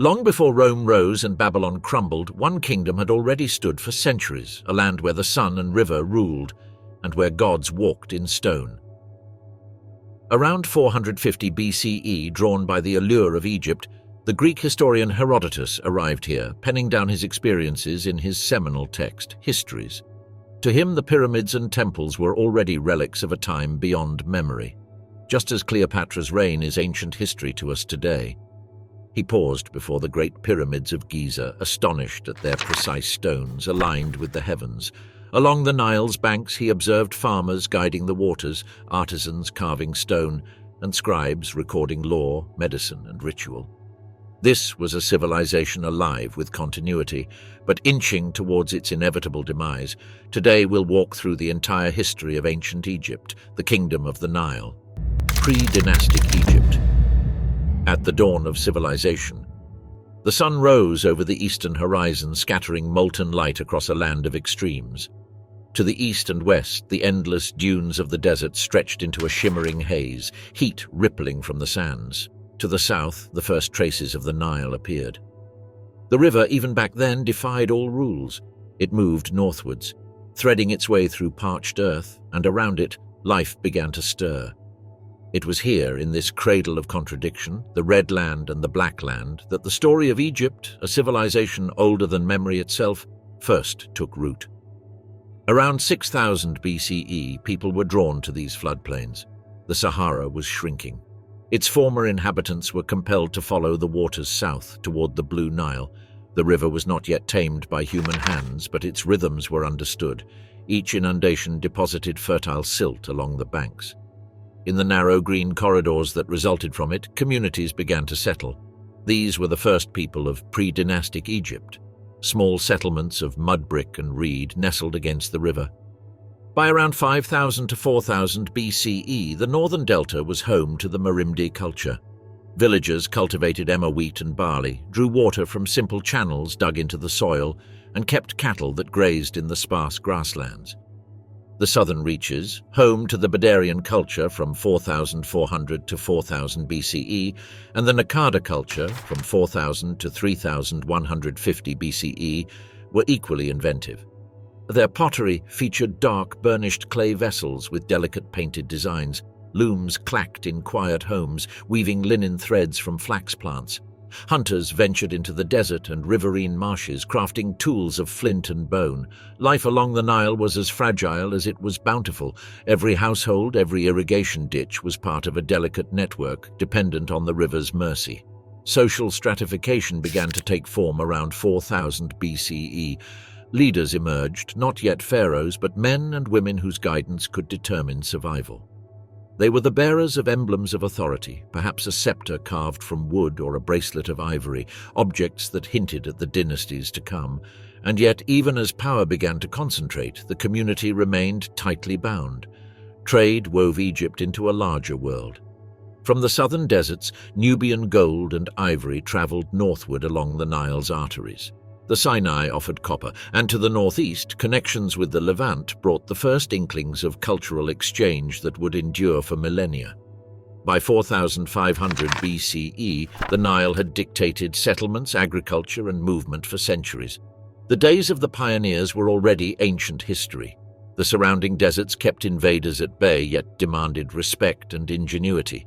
Long before Rome rose and Babylon crumbled, one kingdom had already stood for centuries, a land where the sun and river ruled, and where gods walked in stone. Around 450 BCE, drawn by the allure of Egypt, the Greek historian Herodotus arrived here, penning down his experiences in his seminal text, Histories. To him, the pyramids and temples were already relics of a time beyond memory, just as Cleopatra's reign is ancient history to us today. He paused before the great pyramids of Giza, astonished at their precise stones aligned with the heavens. Along the Nile's banks he observed farmers guiding the waters, artisans carving stone, and scribes recording law, medicine, and ritual. This was a civilization alive with continuity, but inching towards its inevitable demise. Today we'll walk through the entire history of ancient Egypt, the kingdom of the Nile. Pre-dynastic Egypt. At the dawn of civilization, the sun rose over the eastern horizon, scattering molten light across a land of extremes. To the east and west, the endless dunes of the desert stretched into a shimmering haze, heat rippling from the sands. To the south, the first traces of the Nile appeared. The river, even back then, defied all rules. It moved northwards, threading its way through parched earth, and around it, life began to stir. It was here, in this cradle of contradiction, the Red Land and the Black Land, that the story of Egypt, a civilization older than memory itself, first took root. Around 6000 BCE, people were drawn to these floodplains. The Sahara was shrinking. Its former inhabitants were compelled to follow the waters south toward the Blue Nile. The river was not yet tamed by human hands, but its rhythms were understood. Each inundation deposited fertile silt along the banks. In the narrow green corridors that resulted from it, communities began to settle. These were the first people of pre-dynastic Egypt, small settlements of mud brick and reed nestled against the river. By around 5000 to 4000 BCE, the northern delta was home to the Merimdi culture. Villagers cultivated emmer wheat and barley, drew water from simple channels dug into the soil, and kept cattle that grazed in the sparse grasslands. The southern reaches, home to the Badarian culture from 4400 to 4000 BCE, and the Nakada culture from 4000 to 3150 BCE, were equally inventive. Their pottery featured dark, burnished clay vessels with delicate painted designs. Looms clacked in quiet homes, weaving linen threads from flax plants. Hunters ventured into the desert and riverine marshes, crafting tools of flint and bone. Life along the Nile was as fragile as it was bountiful. Every household, every irrigation ditch was part of a delicate network, dependent on the river's mercy. Social stratification began to take form around 4000 BCE. Leaders emerged, not yet pharaohs, but men and women whose guidance could determine survival. They were the bearers of emblems of authority, perhaps a scepter carved from wood or a bracelet of ivory, objects that hinted at the dynasties to come. And yet, even as power began to concentrate, the community remained tightly bound. Trade wove Egypt into a larger world. From the southern deserts, Nubian gold and ivory traveled northward along the Nile's arteries. The Sinai offered copper, and to the northeast, connections with the Levant brought the first inklings of cultural exchange that would endure for millennia. By 4500 BCE, the Nile had dictated settlements, agriculture, and movement for centuries. The days of the pioneers were already ancient history. The surrounding deserts kept invaders at bay, yet demanded respect and ingenuity.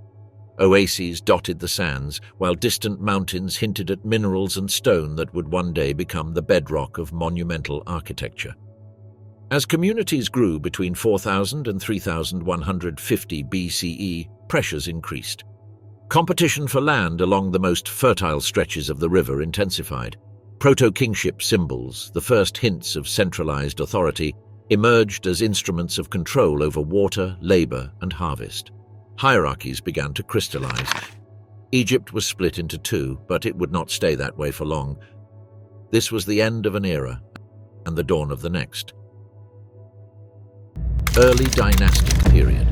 Oases dotted the sands, while distant mountains hinted at minerals and stone that would one day become the bedrock of monumental architecture. As communities grew between 4000 and 3150 BCE, pressures increased. Competition for land along the most fertile stretches of the river intensified. Proto-kingship symbols, the first hints of centralized authority, emerged as instruments of control over water, labor, and harvest. Hierarchies began to crystallize. Egypt was split into two, but it would not stay that way for long. This was the end of an era and the dawn of the next. Early dynastic period.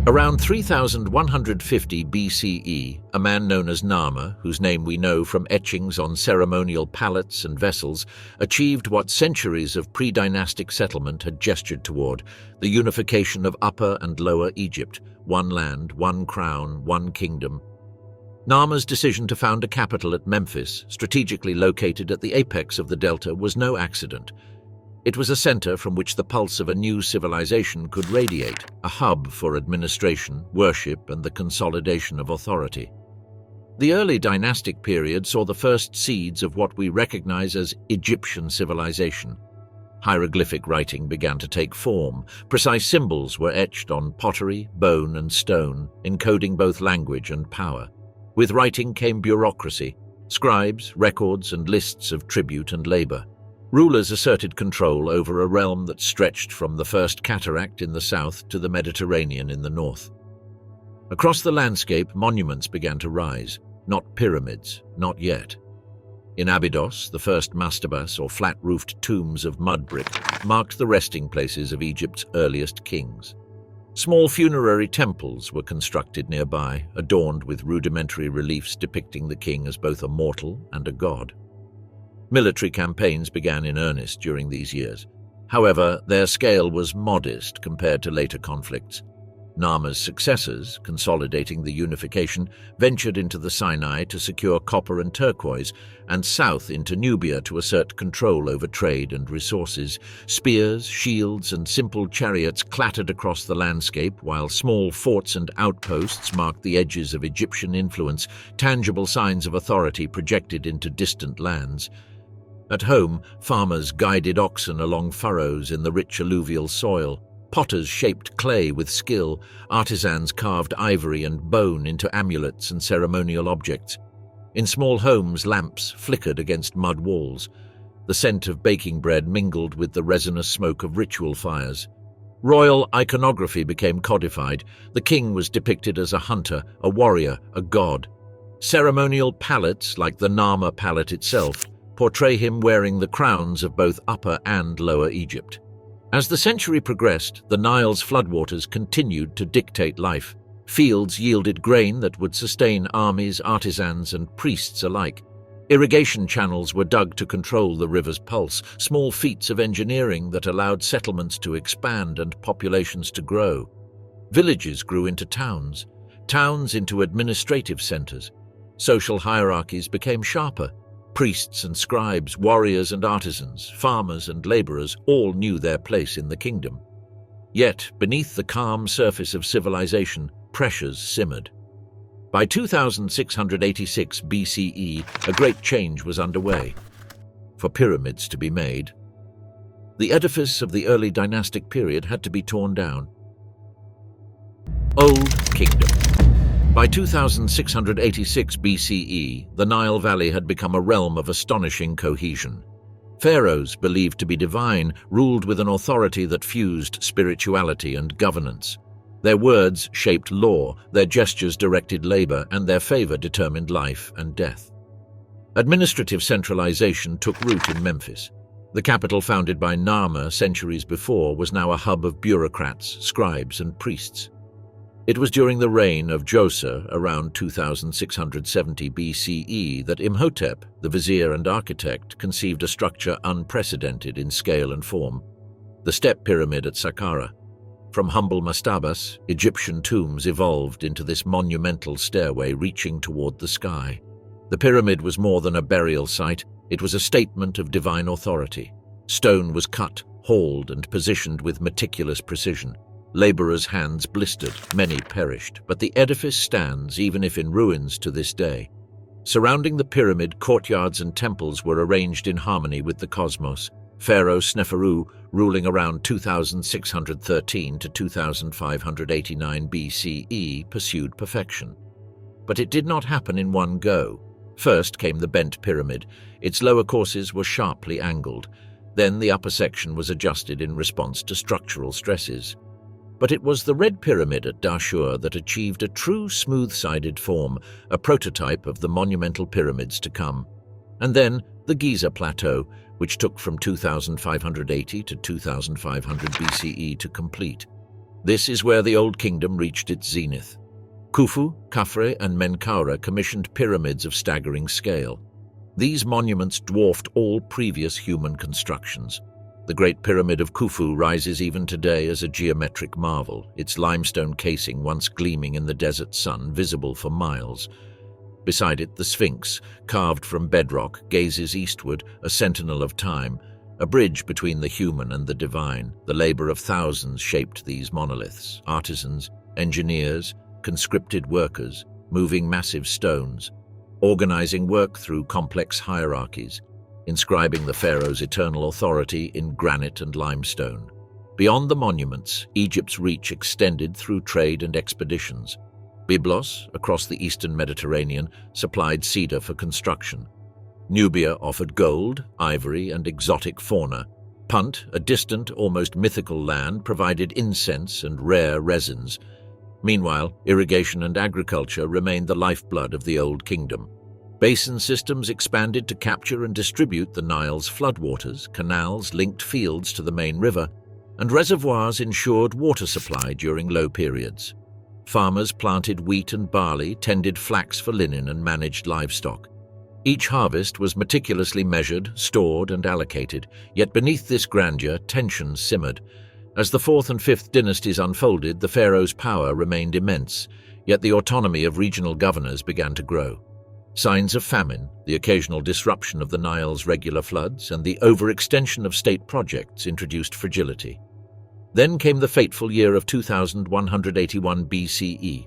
Around 3150 BCE, a man known as Nama, whose name we know from etchings on ceremonial palettes and vessels, achieved what centuries of pre-dynastic settlement had gestured toward: the unification of Upper and Lower Egypt, one land, one crown, one kingdom. Narmer's decision to found a capital at Memphis, strategically located at the apex of the delta, was no accident. It was a center from which the pulse of a new civilization could radiate, a hub for administration, worship, and the consolidation of authority. The early dynastic period saw the first seeds of what we recognize as Egyptian civilization. Hieroglyphic writing began to take form. Precise symbols were etched on pottery, bone, and stone, encoding both language and power. With writing came bureaucracy, scribes, records, and lists of tribute and labor. Rulers asserted control over a realm that stretched from the First Cataract in the south to the Mediterranean in the north. Across the landscape, monuments began to rise, not pyramids, not yet. In Abydos, the first mastabas, or flat-roofed tombs of mud brick, marked the resting places of Egypt's earliest kings. Small funerary temples were constructed nearby, adorned with rudimentary reliefs depicting the king as both a mortal and a god. Military campaigns began in earnest during these years. However, their scale was modest compared to later conflicts. Narmer's successors, consolidating the unification, ventured into the Sinai to secure copper and turquoise, and south into Nubia to assert control over trade and resources. Spears, shields, and simple chariots clattered across the landscape, while small forts and outposts marked the edges of Egyptian influence, tangible signs of authority projected into distant lands. At home, farmers guided oxen along furrows in the rich alluvial soil. Potters shaped clay with skill, artisans carved ivory and bone into amulets and ceremonial objects. In small homes, lamps flickered against mud walls. The scent of baking bread mingled with the resinous smoke of ritual fires. Royal iconography became codified. The king was depicted as a hunter, a warrior, a god. Ceremonial palettes, like the Narmer palette itself, portray him wearing the crowns of both Upper and Lower Egypt. As the century progressed, the Nile's floodwaters continued to dictate life. Fields yielded grain that would sustain armies, artisans, and priests alike. Irrigation channels were dug to control the river's pulse, small feats of engineering that allowed settlements to expand and populations to grow. Villages grew into towns, towns into administrative centers. Social hierarchies became sharper. Priests and scribes, warriors and artisans, farmers and laborers all knew their place in the kingdom. Yet, beneath the calm surface of civilization, pressures simmered. By 2686 BCE, a great change was underway. For pyramids to be made, the edifice of the early dynastic period had to be torn down. Old Kingdom. By 2686 BCE, the Nile Valley had become a realm of astonishing cohesion. Pharaohs, believed to be divine, ruled with an authority that fused spirituality and governance. Their words shaped law, their gestures directed labor, and their favor determined life and death. Administrative centralization took root in Memphis. The capital founded by Narmer centuries before was now a hub of bureaucrats, scribes, and priests. It was during the reign of Djoser, around 2670 BCE, that Imhotep, the vizier and architect, conceived a structure unprecedented in scale and form: the step pyramid at Saqqara. From humble mastabas, Egyptian tombs evolved into this monumental stairway reaching toward the sky. The pyramid was more than a burial site, it was a statement of divine authority. Stone was cut, hauled, and positioned with meticulous precision. Laborers' hands blistered, many perished, but the edifice stands, even if in ruins, to this day. Surrounding the pyramid, courtyards and temples were arranged in harmony with the cosmos. Pharaoh Sneferu, ruling around 2613 to 2589 BCE, pursued perfection. But it did not happen in one go. First came the bent pyramid. Its lower courses were sharply angled. Then the upper section was adjusted in response to structural stresses. But it was the Red Pyramid at Dashur that achieved a true smooth-sided form, a prototype of the monumental pyramids to come. And then the Giza Plateau, which took from 2580 to 2500 BCE to complete. This is where the Old Kingdom reached its zenith. Khufu, Khafre, and Menkaure commissioned pyramids of staggering scale. These monuments dwarfed all previous human constructions. The Great Pyramid of Khufu rises even today as a geometric marvel, its limestone casing once gleaming in the desert sun, visible for miles. Beside it, the Sphinx, carved from bedrock, gazes eastward, a sentinel of time, a bridge between the human and the divine. The labor of thousands shaped these monoliths: artisans, engineers, conscripted workers, moving massive stones, organizing work through complex hierarchies, inscribing the pharaoh's eternal authority in granite and limestone. Beyond the monuments, Egypt's reach extended through trade and expeditions. Byblos, across the eastern Mediterranean, supplied cedar for construction. Nubia offered gold, ivory, and exotic fauna. Punt, a distant, almost mythical land, provided incense and rare resins. Meanwhile, irrigation and agriculture remained the lifeblood of the Old Kingdom. Basin systems expanded to capture and distribute the Nile's floodwaters, canals linked fields to the main river, and reservoirs ensured water supply during low periods. Farmers planted wheat and barley, tended flax for linen, and managed livestock. Each harvest was meticulously measured, stored, and allocated, yet beneath this grandeur, tensions simmered. As the 4th and 5th dynasties unfolded, the pharaoh's power remained immense, yet the autonomy of regional governors began to grow. Signs of famine, the occasional disruption of the Nile's regular floods, and the overextension of state projects introduced fragility. Then came the fateful year of 2181 BCE.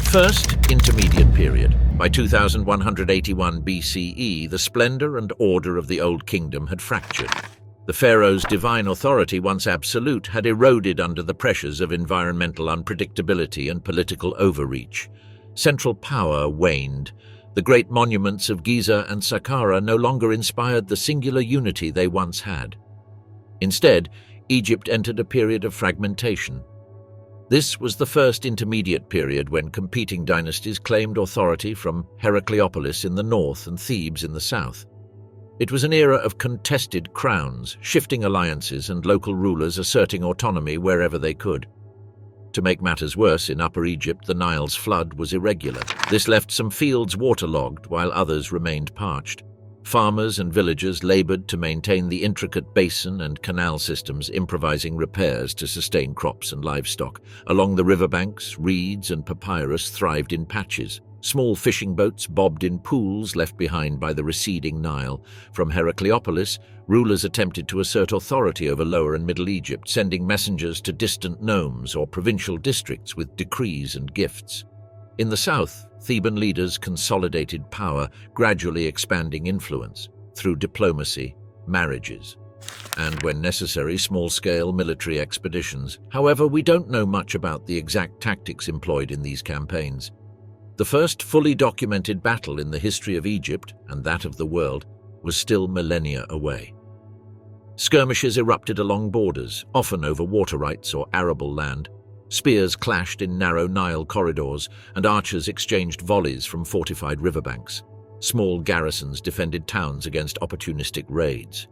First Intermediate Period. By 2181 BCE, the splendor and order of the Old Kingdom had fractured. The pharaoh's divine authority, once absolute, had eroded under the pressures of environmental unpredictability and political overreach. Central power waned. The great monuments of Giza and Saqqara no longer inspired the singular unity they once had. Instead, Egypt entered a period of fragmentation. This was the first intermediate period when competing dynasties claimed authority from Heracleopolis in the north and Thebes in the south. It was an era of contested crowns, shifting alliances, and local rulers asserting autonomy wherever they could. To make matters worse, in Upper Egypt, the Nile's flood was irregular. This left some fields waterlogged while others remained parched. Farmers and villagers labored to maintain the intricate basin and canal systems, improvising repairs to sustain crops and livestock. Along the riverbanks, reeds and papyrus thrived in patches. Small fishing boats bobbed in pools left behind by the receding Nile. From Heracleopolis, rulers attempted to assert authority over Lower and Middle Egypt, sending messengers to distant nomes or provincial districts with decrees and gifts. In the south, Theban leaders consolidated power, gradually expanding influence through diplomacy, marriages, and, when necessary, small-scale military expeditions. However, we don't know much about the exact tactics employed in these campaigns. The first fully documented battle in the history of Egypt, and that of the world, was still millennia away. Skirmishes erupted along borders, often over water rights or arable land. Spears clashed in narrow Nile corridors, and archers exchanged volleys from fortified riverbanks. Small garrisons defended towns against opportunistic raids.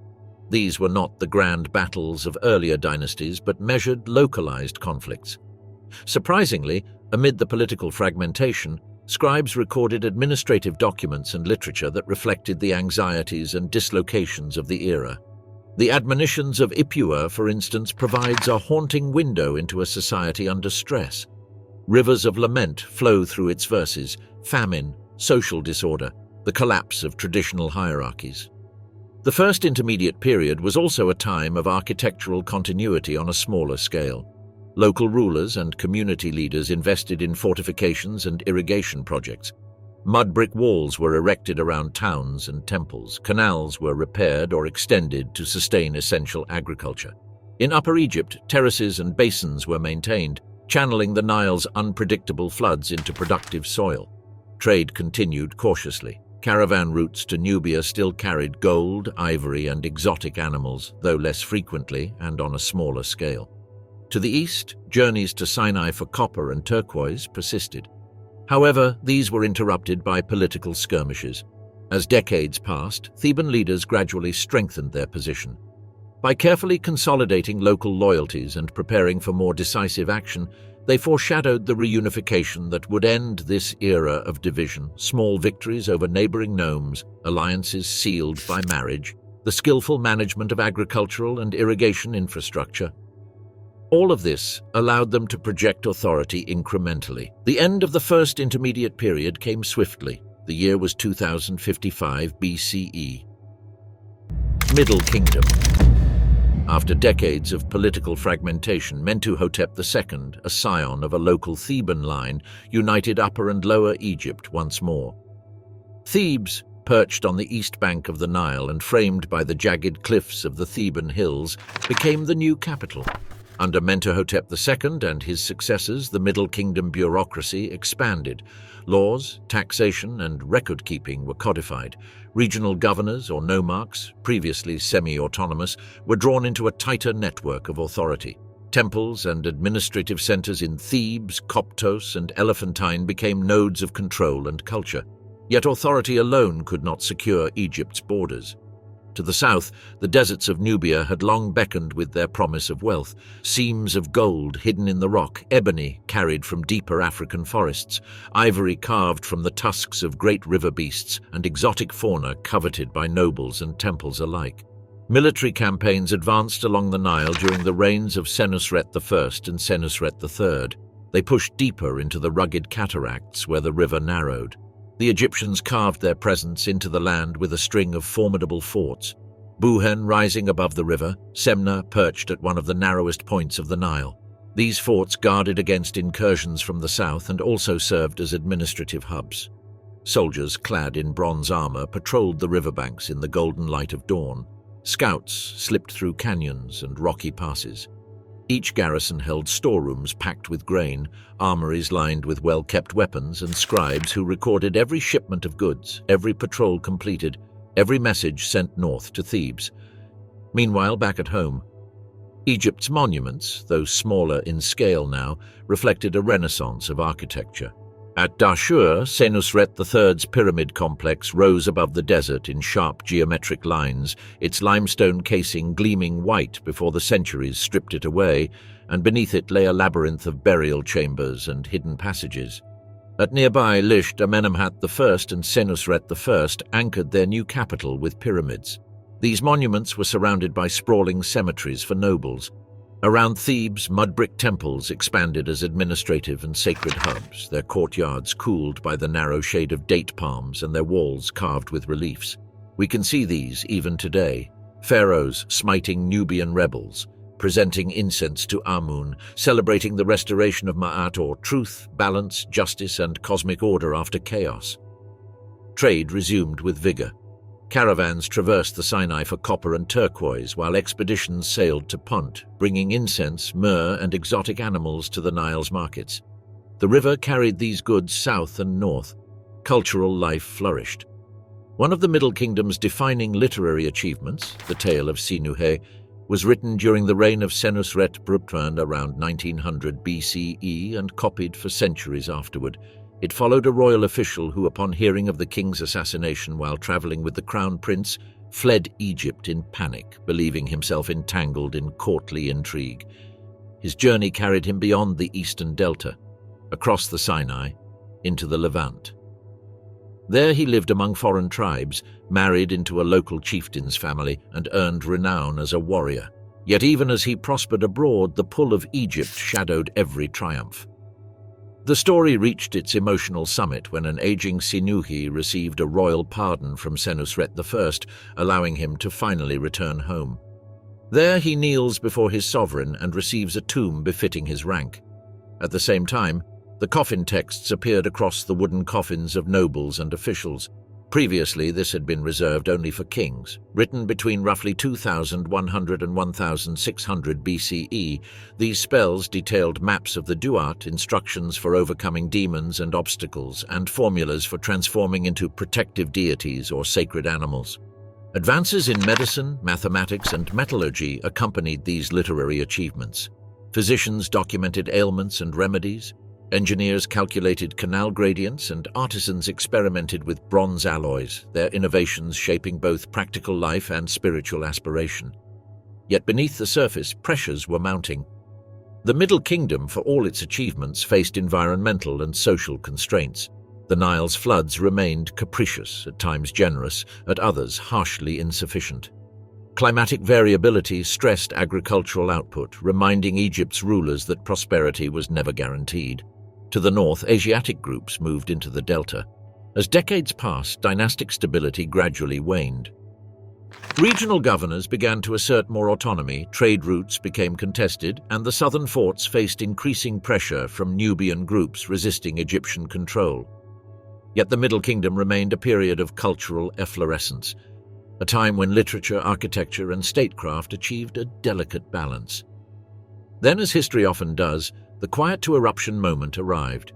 These were not the grand battles of earlier dynasties, but measured, localized conflicts. Surprisingly, amid the political fragmentation, scribes recorded administrative documents and literature that reflected the anxieties and dislocations of the era. The Admonitions of Ipuwer, for instance, provides a haunting window into a society under stress. Rivers of lament flow through its verses: famine, social disorder, the collapse of traditional hierarchies. The first intermediate period was also a time of architectural continuity on a smaller scale. Local rulers and community leaders invested in fortifications and irrigation projects. Mud brick walls were erected around towns and temples. Canals were repaired or extended to sustain essential agriculture. In Upper Egypt, terraces and basins were maintained, channeling the Nile's unpredictable floods into productive soil. Trade continued cautiously. Caravan routes to Nubia still carried gold, ivory, and exotic animals, though less frequently and on a smaller scale. To the east, journeys to Sinai for copper and turquoise persisted. However, these were interrupted by political skirmishes. As decades passed, Theban leaders gradually strengthened their position. By carefully consolidating local loyalties and preparing for more decisive action, they foreshadowed the reunification that would end this era of division. Small victories over neighboring nomes, alliances sealed by marriage, the skillful management of agricultural and irrigation infrastructure. All of this allowed them to project authority incrementally. The end of the first intermediate period came swiftly. The year was 2055 BCE. Middle Kingdom. After decades of political fragmentation, Mentuhotep II, a scion of a local Theban line, united Upper and Lower Egypt once more. Thebes, perched on the east bank of the Nile and framed by the jagged cliffs of the Theban hills, became the new capital. Under Mentuhotep II and his successors, the Middle Kingdom bureaucracy expanded. Laws, taxation, and record-keeping were codified. Regional governors or nomarchs, previously semi-autonomous, were drawn into a tighter network of authority. Temples and administrative centers in Thebes, Coptos, and Elephantine became nodes of control and culture. Yet authority alone could not secure Egypt's borders. To the south, the deserts of Nubia had long beckoned with their promise of wealth. Seams of gold hidden in the rock, ebony carried from deeper African forests, ivory carved from the tusks of great river beasts, and exotic fauna coveted by nobles and temples alike. Military campaigns advanced along the Nile during the reigns of Senusret I and Senusret III. They pushed deeper into the rugged cataracts where the river narrowed. The Egyptians carved their presence into the land with a string of formidable forts. Buhen rising above the river, Semna perched at one of the narrowest points of the Nile. These forts guarded against incursions from the south and also served as administrative hubs. Soldiers clad in bronze armor patrolled the riverbanks in the golden light of dawn. Scouts slipped through canyons and rocky passes. Each garrison held storerooms packed with grain, armories lined with well-kept weapons, and scribes who recorded every shipment of goods, every patrol completed, every message sent north to Thebes. Meanwhile, back at home, Egypt's monuments, though smaller in scale now, reflected a renaissance of architecture. At Dashur, Senusret III's pyramid complex rose above the desert in sharp geometric lines, its limestone casing gleaming white before the centuries stripped it away, and beneath it lay a labyrinth of burial chambers and hidden passages. At nearby Lisht, Amenemhat I and Senusret I anchored their new capital with pyramids. These monuments were surrounded by sprawling cemeteries for nobles. Around Thebes, mud-brick temples expanded as administrative and sacred hubs, their courtyards cooled by the narrow shade of date palms and their walls carved with reliefs. We can see these even today. Pharaohs smiting Nubian rebels, presenting incense to Amun, celebrating the restoration of Ma'at, or truth, balance, justice, and cosmic order after chaos. Trade resumed with vigor. Caravans traversed the Sinai for copper and turquoise, while expeditions sailed to Punt, bringing incense, myrrh, and exotic animals to the Nile's markets. The river carried these goods south and north. Cultural life flourished. One of the Middle Kingdom's defining literary achievements, the Tale of Sinuhe, was written during the reign of Senusret II around 1900 BCE and copied for centuries afterward. It followed a royal official who, upon hearing of the king's assassination while traveling with the crown prince, fled Egypt in panic, believing himself entangled in courtly intrigue. His journey carried him beyond the eastern delta, across the Sinai, into the Levant. There he lived among foreign tribes, married into a local chieftain's family, and earned renown as a warrior. Yet even as he prospered abroad, the pull of Egypt shadowed every triumph. The story reached its emotional summit when an aging Sinuhe received a royal pardon from Senusret I, allowing him to finally return home. There he kneels before his sovereign and receives a tomb befitting his rank. At the same time, the coffin texts appeared across the wooden coffins of nobles and officials. Previously, this had been reserved only for kings. Written between roughly 2100 and 1600 BCE, these spells detailed maps of the Duat, instructions for overcoming demons and obstacles, and formulas for transforming into protective deities or sacred animals. Advances in medicine, mathematics, and metallurgy accompanied these literary achievements. Physicians documented ailments and remedies. Engineers calculated canal gradients, and artisans experimented with bronze alloys, their innovations shaping both practical life and spiritual aspiration. Yet beneath the surface, pressures were mounting. The Middle Kingdom, for all its achievements, faced environmental and social constraints. The Nile's floods remained capricious, at times generous, at others harshly insufficient. Climatic variability stressed agricultural output, reminding Egypt's rulers that prosperity was never guaranteed. To the north, Asiatic groups moved into the delta. As decades passed, dynastic stability gradually waned. Regional governors began to assert more autonomy, trade routes became contested, and the southern forts faced increasing pressure from Nubian groups resisting Egyptian control. Yet the Middle Kingdom remained a period of cultural efflorescence, a time when literature, architecture, and statecraft achieved a delicate balance. Then, as history often does, the quiet-to-eruption moment arrived.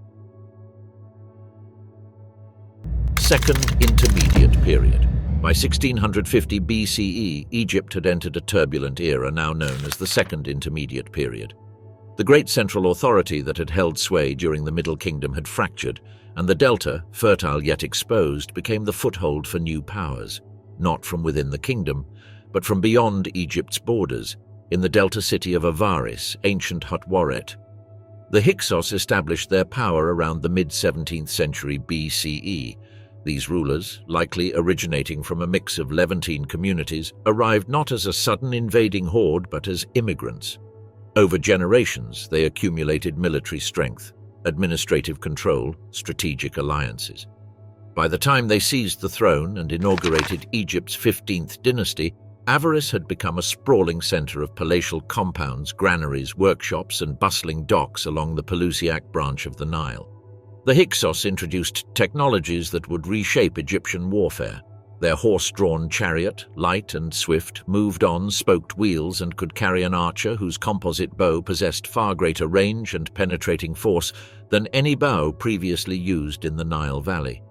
Second Intermediate Period. By 1650 BCE, Egypt had entered a turbulent era now known as the Second Intermediate Period. The great central authority that had held sway during the Middle Kingdom had fractured, and the delta, fertile yet exposed, became the foothold for new powers, not from within the kingdom, but from beyond Egypt's borders, in the delta city of Avaris, ancient Hutwaret. The Hyksos established their power around the mid-17th century BCE. These rulers, likely originating from a mix of Levantine communities, arrived not as a sudden invading horde but as immigrants. Over generations, they accumulated military strength, administrative control, strategic alliances. By the time they seized the throne and inaugurated Egypt's 15th dynasty, Avaris had become a sprawling center of palatial compounds, granaries, workshops, and bustling docks along the Pelusiac branch of the Nile. The Hyksos introduced technologies that would reshape Egyptian warfare. Their horse-drawn chariot, light and swift, moved on spoked wheels and could carry an archer whose composite bow possessed far greater range and penetrating force than any bow previously used in the Nile Valley.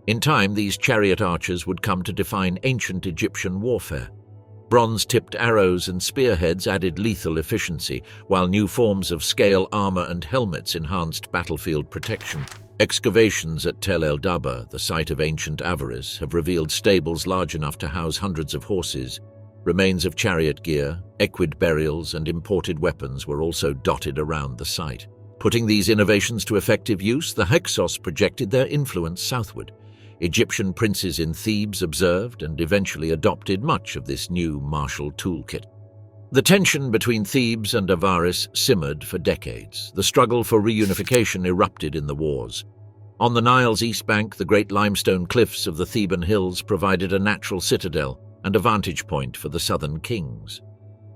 In time, these chariot archers would come to define ancient Egyptian warfare. Bronze-tipped arrows and spearheads added lethal efficiency, while new forms of scale armor and helmets enhanced battlefield protection. Excavations at Tel el-Dabba, the site of ancient Avaris, have revealed stables large enough to house hundreds of horses. Remains of chariot gear, equid burials, and imported weapons were also dotted around the site. Putting these innovations to effective use, the Hyksos projected their influence southward. Egyptian princes in Thebes observed and eventually adopted much of this new martial toolkit. The tension between Thebes and Avaris simmered for decades. The struggle for reunification erupted in the wars. On the Nile's east bank, the great limestone cliffs of the Theban hills provided a natural citadel and a vantage point for the southern kings.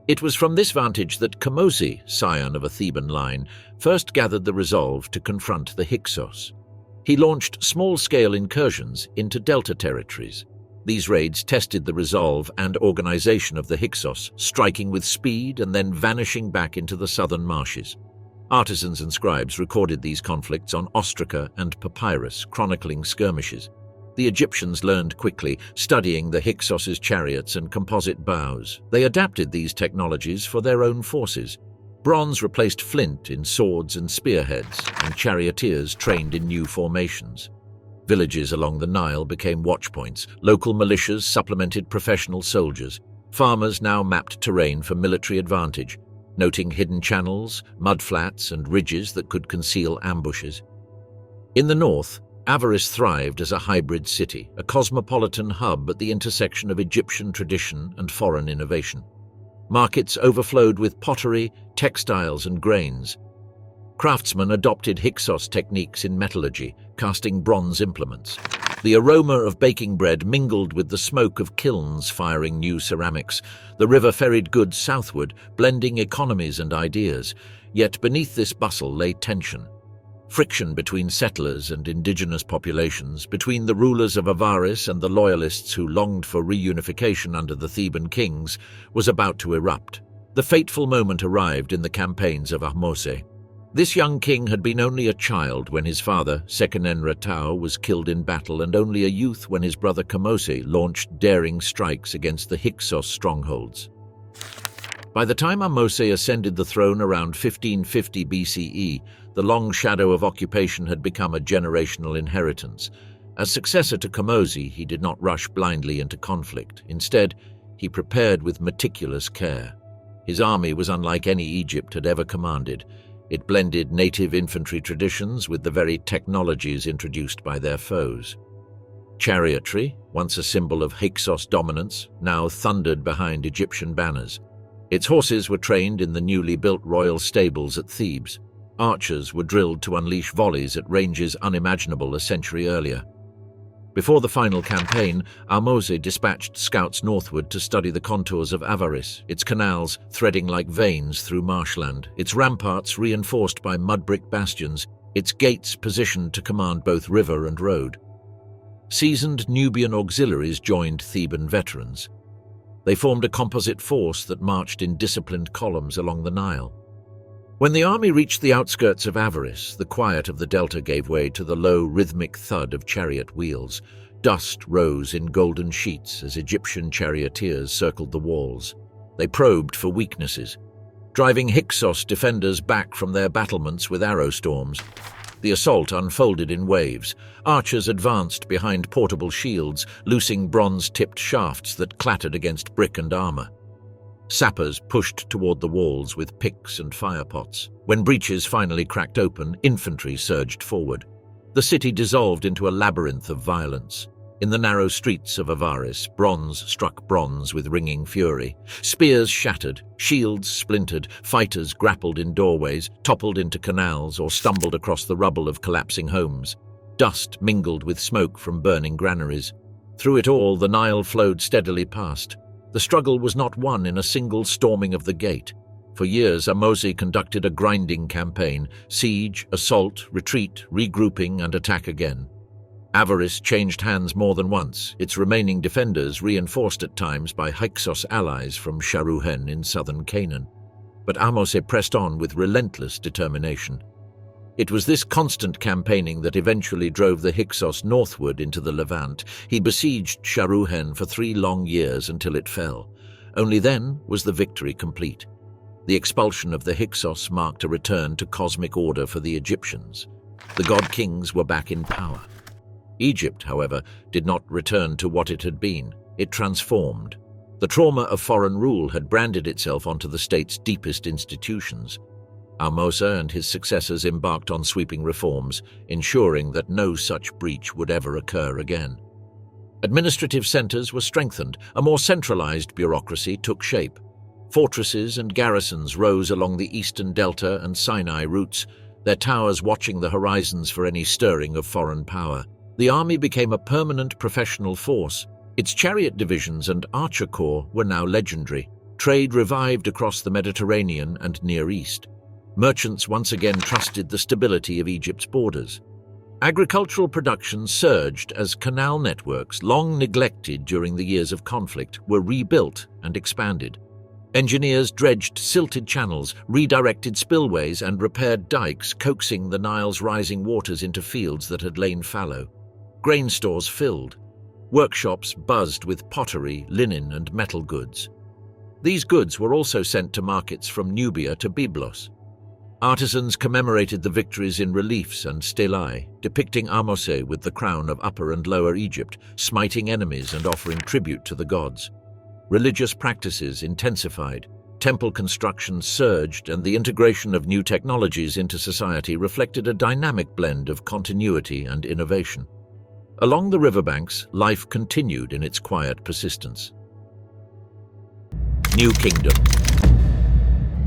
It was from this vantage that Kamosi, scion of a Theban line, first gathered the resolve to confront the Hyksos. He launched small-scale incursions into delta territories. These raids tested the resolve and organization of the Hyksos, striking with speed and then vanishing back into the southern marshes. Artisans and scribes recorded these conflicts on ostraca and papyrus, chronicling skirmishes. The Egyptians learned quickly, studying the Hyksos' chariots and composite bows. They adapted these technologies for their own forces. Bronze replaced flint in swords and spearheads, and charioteers trained in new formations. Villages along the Nile became watchpoints. Local militias supplemented professional soldiers. Farmers now mapped terrain for military advantage, noting hidden channels, mudflats, and ridges that could conceal ambushes. In the north, Avaris thrived as a hybrid city, a cosmopolitan hub at the intersection of Egyptian tradition and foreign innovation. Markets overflowed with pottery, textiles, and grains. Craftsmen adopted Hyksos techniques in metallurgy, casting bronze implements. The aroma of baking bread mingled with the smoke of kilns firing new ceramics. The river ferried goods southward, blending economies and ideas. Yet beneath this bustle lay tension. Friction between settlers and indigenous populations, between the rulers of Avaris and the loyalists who longed for reunification under the Theban kings, was about to erupt. The fateful moment arrived in the campaigns of Ahmose. This young king had been only a child when his father, Sekenenra-Tau, was killed in battle, and only a youth when his brother Kamose launched daring strikes against the Hyksos strongholds. By the time Ahmose ascended the throne around 1550 BCE, the long shadow of occupation had become a generational inheritance. As successor to Kamose, he did not rush blindly into conflict. Instead, he prepared with meticulous care. His army was unlike any Egypt had ever commanded. It blended native infantry traditions with the very technologies introduced by their foes. Chariotry, once a symbol of Hyksos dominance, now thundered behind Egyptian banners. Its horses were trained in the newly built royal stables at Thebes. Archers were drilled to unleash volleys at ranges unimaginable a century earlier. Before the final campaign, Ahmose dispatched scouts northward to study the contours of Avaris, its canals threading like veins through marshland, its ramparts reinforced by mud-brick bastions, its gates positioned to command both river and road. Seasoned Nubian auxiliaries joined Theban veterans. They formed a composite force that marched in disciplined columns along the Nile. When the army reached the outskirts of Avaris, the quiet of the delta gave way to the low, rhythmic thud of chariot wheels. Dust rose in golden sheets as Egyptian charioteers circled the walls. They probed for weaknesses, driving Hyksos defenders back from their battlements with arrow storms. The assault unfolded in waves. Archers advanced behind portable shields, loosing bronze-tipped shafts that clattered against brick and armor. Sappers pushed toward the walls with picks and firepots. When breaches finally cracked open, infantry surged forward. The city dissolved into a labyrinth of violence. In the narrow streets of Avaris, bronze struck bronze with ringing fury. Spears shattered, shields splintered, fighters grappled in doorways, toppled into canals, or stumbled across the rubble of collapsing homes. Dust mingled with smoke from burning granaries. Through it all, the Nile flowed steadily past. The struggle was not won in a single storming of the gate. For years, Ahmose conducted a grinding campaign: siege, assault, retreat, regrouping, and attack again. Avaris changed hands more than once, its remaining defenders reinforced at times by Hyksos allies from Sharuhen in southern Canaan. But Ahmose pressed on with relentless determination. It was this constant campaigning that eventually drove the Hyksos northward into the Levant. He besieged Sharuhen for 3 long years until it fell. Only then was the victory complete. The expulsion of the Hyksos marked a return to cosmic order for the Egyptians. The god-kings were back in power. Egypt, however, did not return to what it had been. It transformed. The trauma of foreign rule had branded itself onto the state's deepest institutions. Ahmose and his successors embarked on sweeping reforms, ensuring that no such breach would ever occur again. Administrative centers were strengthened, a more centralized bureaucracy took shape. Fortresses and garrisons rose along the eastern delta and Sinai routes, their towers watching the horizons for any stirring of foreign power. The army became a permanent professional force. Its chariot divisions and archer corps were now legendary. Trade revived across the Mediterranean and Near East. Merchants once again trusted the stability of Egypt's borders. Agricultural production surged as canal networks, long neglected during the years of conflict, were rebuilt and expanded. Engineers dredged silted channels, redirected spillways, and repaired dikes, coaxing the Nile's rising waters into fields that had lain fallow. Grain stores filled. Workshops buzzed with pottery, linen, and metal goods. These goods were also sent to markets from Nubia to Byblos. Artisans commemorated the victories in reliefs and stelae, depicting Ahmose with the crown of Upper and Lower Egypt, smiting enemies and offering tribute to the gods. Religious practices intensified, temple construction surged, and the integration of new technologies into society reflected a dynamic blend of continuity and innovation. Along the riverbanks, life continued in its quiet persistence. New Kingdom.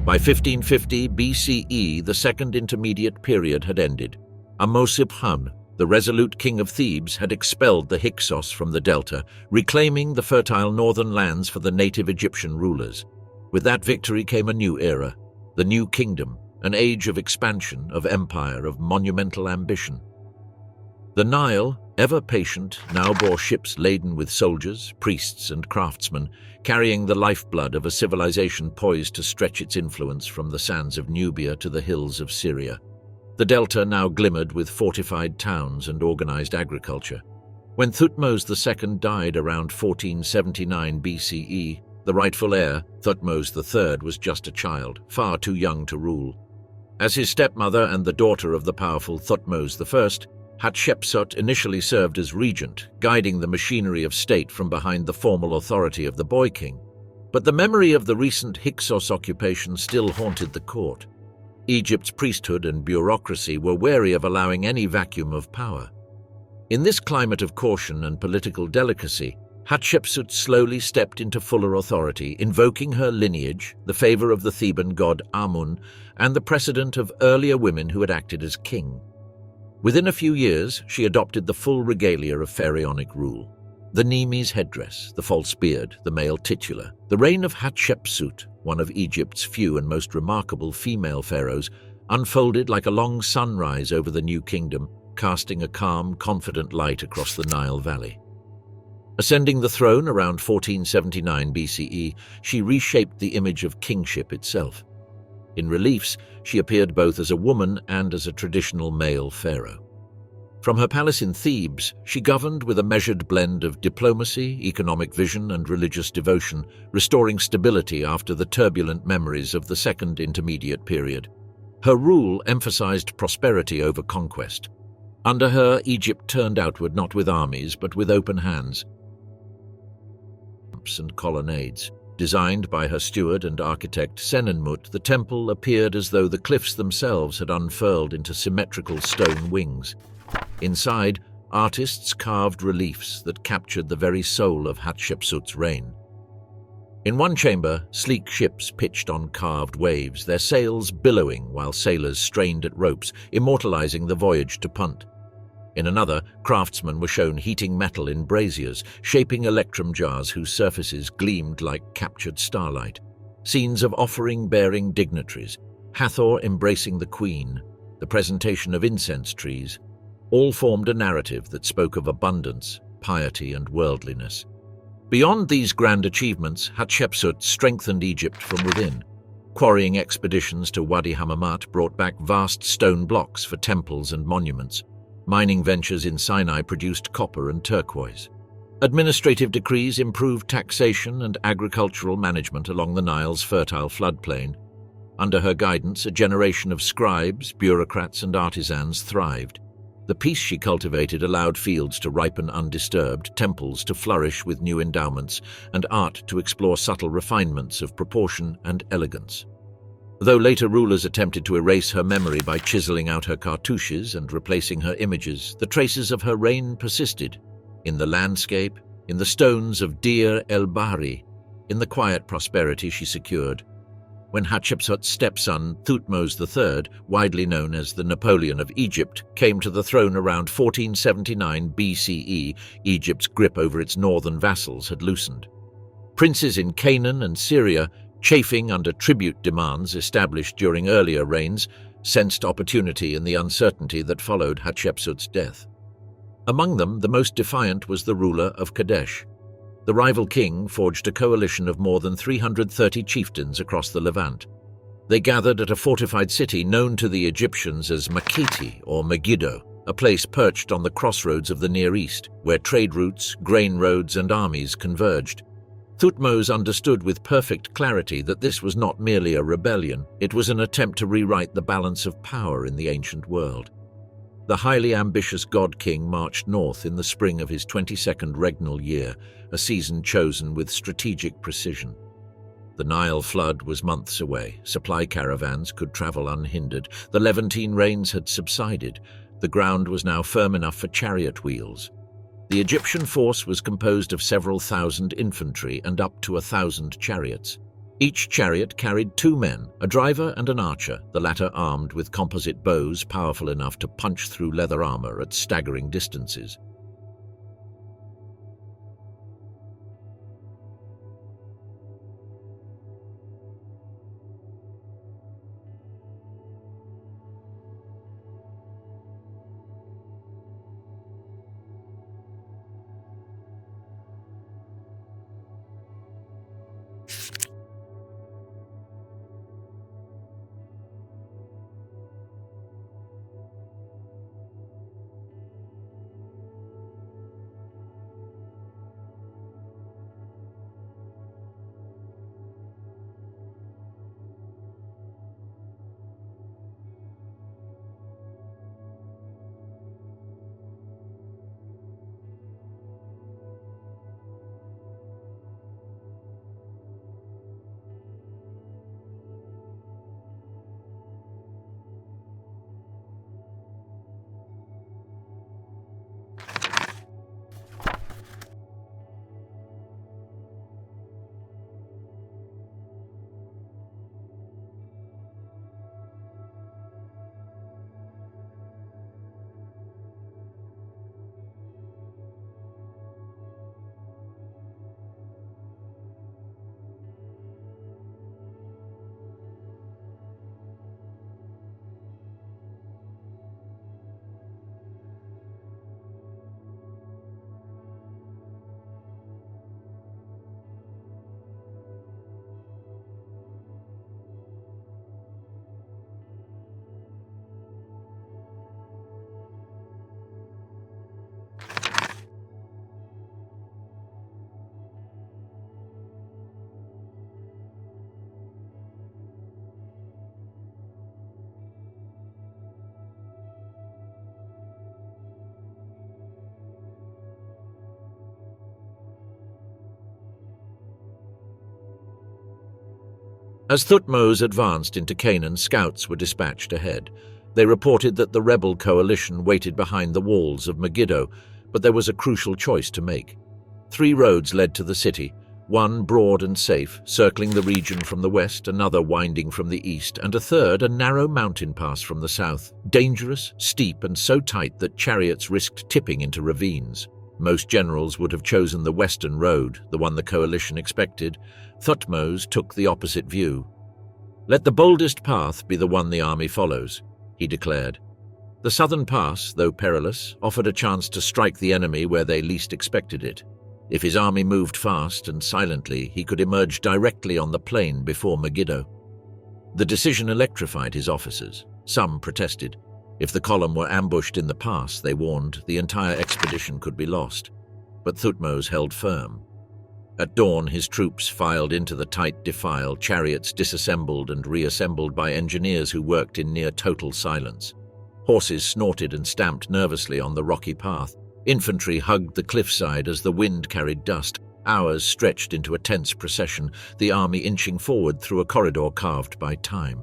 By 1550 BCE, the Second Intermediate Period had ended. Ahmose-P, the resolute king of Thebes, had expelled the Hyksos from the delta, reclaiming the fertile northern lands for the native Egyptian rulers. With that victory came a new era, the New Kingdom, an age of expansion, of empire, of monumental ambition. The Nile, ever patient, now bore ships laden with soldiers, priests, and craftsmen, carrying the lifeblood of a civilization poised to stretch its influence from the sands of Nubia to the hills of Syria. The delta now glimmered with fortified towns and organized agriculture. When Thutmose II died around 1479 BCE, the rightful heir, Thutmose III, was just a child, far too young to rule. As his stepmother and the daughter of the powerful Thutmose I, Hatshepsut initially served as regent, guiding the machinery of state from behind the formal authority of the boy king. But the memory of the recent Hyksos occupation still haunted the court. Egypt's priesthood and bureaucracy were wary of allowing any vacuum of power. In this climate of caution and political delicacy, Hatshepsut slowly stepped into fuller authority, invoking her lineage, the favor of the Theban god Amun, and the precedent of earlier women who had acted as king. Within a few years, she adopted the full regalia of pharaonic rule. The Nemes headdress, the false beard, the male titular. The reign of Hatshepsut, one of Egypt's few and most remarkable female pharaohs, unfolded like a long sunrise over the new kingdom, casting a calm, confident light across the Nile Valley. Ascending the throne around 1479 BCE, she reshaped the image of kingship itself. In reliefs, she appeared both as a woman and as a traditional male pharaoh. From her palace in Thebes, she governed with a measured blend of diplomacy, economic vision, and religious devotion, restoring stability after the turbulent memories of the Second Intermediate Period. Her rule emphasized prosperity over conquest. Under her, Egypt turned outward not with armies, but with open hands and colonnades. Designed by her steward and architect Senenmut, the temple appeared as though the cliffs themselves had unfurled into symmetrical stone wings. Inside, artists carved reliefs that captured the very soul of Hatshepsut's reign. In one chamber, sleek ships pitched on carved waves, their sails billowing while sailors strained at ropes, immortalizing the voyage to Punt. In another, craftsmen were shown heating metal in braziers, shaping electrum jars whose surfaces gleamed like captured starlight. Scenes of offering-bearing dignitaries, Hathor embracing the queen, the presentation of incense trees, all formed a narrative that spoke of abundance, piety, and worldliness. Beyond these grand achievements, Hatshepsut strengthened Egypt from within. Quarrying expeditions to Wadi Hammamat brought back vast stone blocks for temples and monuments. Mining ventures in Sinai produced copper and turquoise. Administrative decrees improved taxation and agricultural management along the Nile's fertile floodplain. Under her guidance, a generation of scribes, bureaucrats, and artisans thrived. The peace she cultivated allowed fields to ripen undisturbed, temples to flourish with new endowments, and art to explore subtle refinements of proportion and elegance. Though later rulers attempted to erase her memory by chiseling out her cartouches and replacing her images, the traces of her reign persisted. In the landscape, in the stones of Deir el-Bahri, in the quiet prosperity she secured. When Hatshepsut's stepson, Thutmose III, widely known as the Napoleon of Egypt, came to the throne around 1479 BCE, Egypt's grip over its northern vassals had loosened. Princes in Canaan and Syria, chafing under tribute demands established during earlier reigns, sensed opportunity in the uncertainty that followed Hatshepsut's death. Among them, the most defiant was the ruler of Kadesh. The rival king forged a coalition of more than 330 chieftains across the Levant. They gathered at a fortified city known to the Egyptians as Makiti or Megiddo, a place perched on the crossroads of the Near East, where trade routes, grain roads, and armies converged. Thutmose understood with perfect clarity that this was not merely a rebellion, it was an attempt to rewrite the balance of power in the ancient world. The highly ambitious god-king marched north in the spring of his 22nd regnal year, a season chosen with strategic precision. The Nile flood was months away, supply caravans could travel unhindered, the Levantine rains had subsided, the ground was now firm enough for chariot wheels. The Egyptian force was composed of several thousand infantry and up to 1,000 chariots. Each chariot carried 2 men, a driver and an archer, the latter armed with composite bows powerful enough to punch through leather armor at staggering distances. As Thutmose advanced into Canaan, scouts were dispatched ahead. They reported that the rebel coalition waited behind the walls of Megiddo, but there was a crucial choice to make. 3 roads led to the city, one broad and safe, circling the region from the west, another winding from the east, and a third, a narrow mountain pass from the south, dangerous, steep, and so tight that chariots risked tipping into ravines. Most generals would have chosen the western road, the one the coalition expected. Thutmose took the opposite view. "Let the boldest path be the one the army follows," he declared. The southern pass, though perilous, offered a chance to strike the enemy where they least expected it. If his army moved fast and silently, he could emerge directly on the plain before Megiddo. The decision electrified his officers. Some protested. If the column were ambushed in the pass, they warned, the entire expedition could be lost. But Thutmose held firm. At dawn, his troops filed into the tight defile, chariots disassembled and reassembled by engineers who worked in near-total silence. Horses snorted and stamped nervously on the rocky path. Infantry hugged the cliffside as the wind carried dust. Hours stretched into a tense procession, the army inching forward through a corridor carved by time.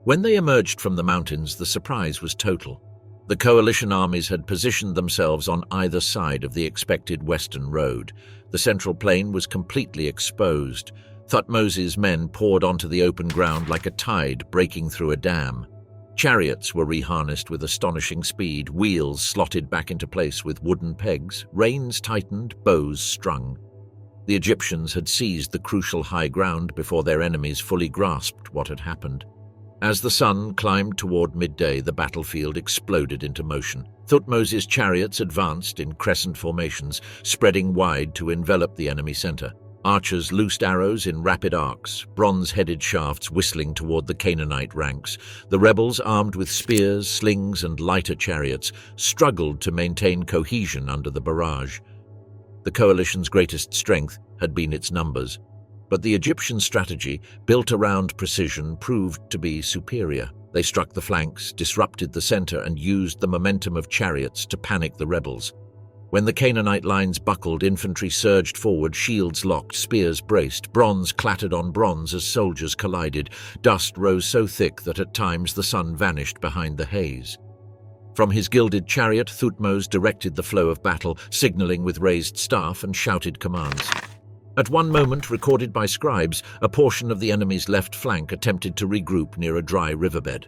When they emerged from the mountains, the surprise was total. The coalition armies had positioned themselves on either side of the expected western road. The central plain was completely exposed. Thutmose's men poured onto the open ground like a tide breaking through a dam. Chariots were reharnessed with astonishing speed, wheels slotted back into place with wooden pegs, reins tightened, bows strung. The Egyptians had seized the crucial high ground before their enemies fully grasped what had happened. As the sun climbed toward midday, the battlefield exploded into motion. Thutmose's chariots advanced in crescent formations, spreading wide to envelop the enemy center. Archers loosed arrows in rapid arcs, bronze-headed shafts whistling toward the Canaanite ranks. The rebels, armed with spears, slings, and lighter chariots, struggled to maintain cohesion under the barrage. The coalition's greatest strength had been its numbers, but the Egyptian strategy, built around precision, proved to be superior. They struck the flanks, disrupted the center, and used the momentum of chariots to panic the rebels. When the Canaanite lines buckled, infantry surged forward, shields locked, spears braced, bronze clattered on bronze as soldiers collided. Dust rose so thick that at times the sun vanished behind the haze. From his gilded chariot, Thutmose directed the flow of battle, signaling with raised staff and shouted commands. At one moment, recorded by scribes, a portion of the enemy's left flank attempted to regroup near a dry riverbed.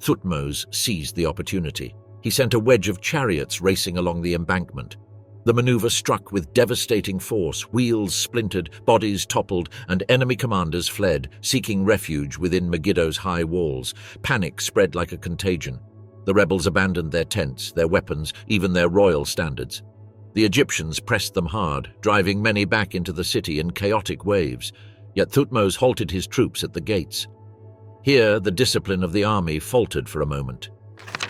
Thutmose seized the opportunity. He sent a wedge of chariots racing along the embankment. The maneuver struck with devastating force, wheels splintered, bodies toppled, and enemy commanders fled, seeking refuge within Megiddo's high walls. Panic spread like a contagion. The rebels abandoned their tents, their weapons, even their royal standards. The Egyptians pressed them hard, driving many back into the city in chaotic waves, yet Thutmose halted his troops at the gates. Here, the discipline of the army faltered for a moment.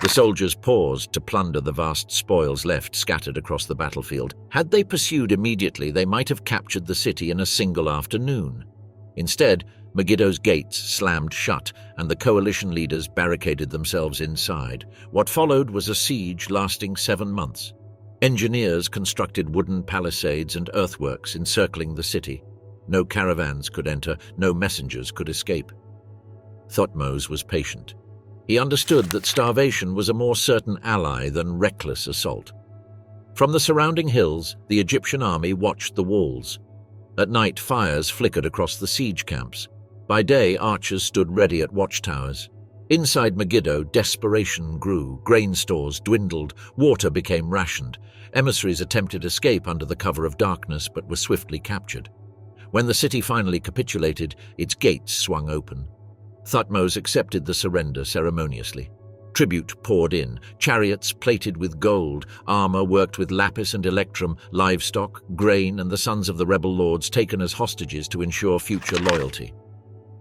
The soldiers paused to plunder the vast spoils left scattered across the battlefield. Had they pursued immediately, they might have captured the city in a single afternoon. Instead, Megiddo's gates slammed shut, and the coalition leaders barricaded themselves inside. What followed was a siege lasting 7 months. Engineers constructed wooden palisades and earthworks encircling the city. No caravans could enter, no messengers could escape. Thutmose was patient. He understood that starvation was a more certain ally than reckless assault. From the surrounding hills, the Egyptian army watched the walls. At night, fires flickered across the siege camps. By day, archers stood ready at watchtowers. Inside Megiddo, desperation grew. Grain stores dwindled, water became rationed. Emissaries attempted escape under the cover of darkness but were swiftly captured. When the city finally capitulated, its gates swung open. Thutmose accepted the surrender ceremoniously. Tribute poured in, chariots plated with gold, armor worked with lapis and electrum, livestock, grain, and the sons of the rebel lords taken as hostages to ensure future loyalty.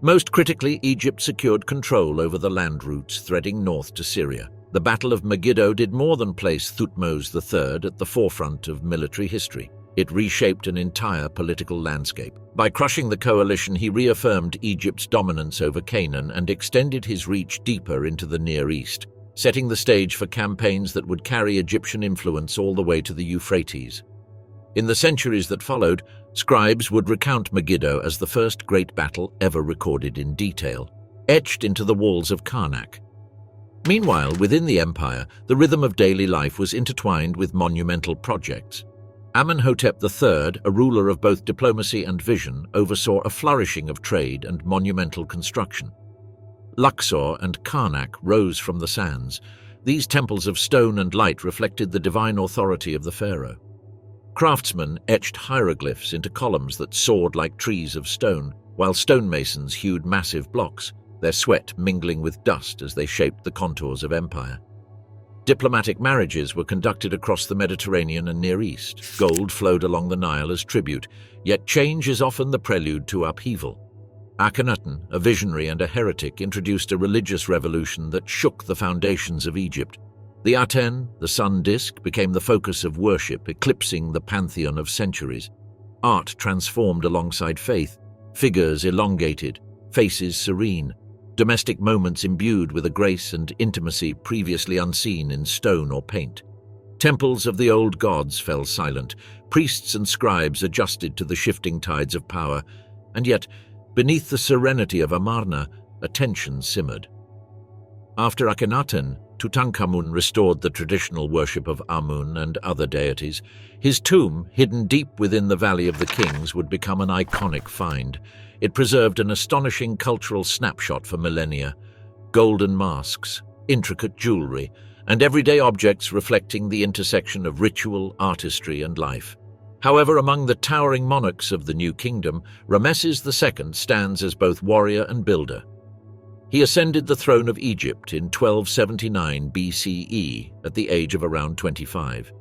Most critically, Egypt secured control over the land routes threading north to Syria. The Battle of Megiddo did more than place Thutmose III at the forefront of military history. It reshaped an entire political landscape. By crushing the coalition, he reaffirmed Egypt's dominance over Canaan and extended his reach deeper into the Near East, setting the stage for campaigns that would carry Egyptian influence all the way to the Euphrates. In the centuries that followed, scribes would recount Megiddo as the first great battle ever recorded in detail, etched into the walls of Karnak. Meanwhile, within the empire, the rhythm of daily life was intertwined with monumental projects. Amenhotep III, a ruler of both diplomacy and vision, oversaw a flourishing of trade and monumental construction. Luxor and Karnak rose from the sands. These temples of stone and light reflected the divine authority of the pharaoh. Craftsmen etched hieroglyphs into columns that soared like trees of stone, while stonemasons hewed massive blocks, their sweat mingling with dust as they shaped the contours of empire. Diplomatic marriages were conducted across the Mediterranean and Near East. Gold flowed along the Nile as tribute, yet change is often the prelude to upheaval. Akhenaten, a visionary and a heretic, introduced a religious revolution that shook the foundations of Egypt. The Aten, the sun disk, became the focus of worship, eclipsing the pantheon of centuries. Art transformed alongside faith, figures elongated, faces serene, domestic moments imbued with a grace and intimacy previously unseen in stone or paint. Temples of the old gods fell silent, priests and scribes adjusted to the shifting tides of power, and yet, beneath the serenity of Amarna, a tension simmered. After Akhenaten, Tutankhamun restored the traditional worship of Amun and other deities. His tomb, hidden deep within the Valley of the Kings, would become an iconic find. It preserved an astonishing cultural snapshot for millennia: golden masks, intricate jewelry, and everyday objects reflecting the intersection of ritual, artistry, and life. However, among the towering monarchs of the new kingdom, Ramesses II stands as both warrior and builder. He ascended the throne of Egypt in 1279 BCE at the age of around 25.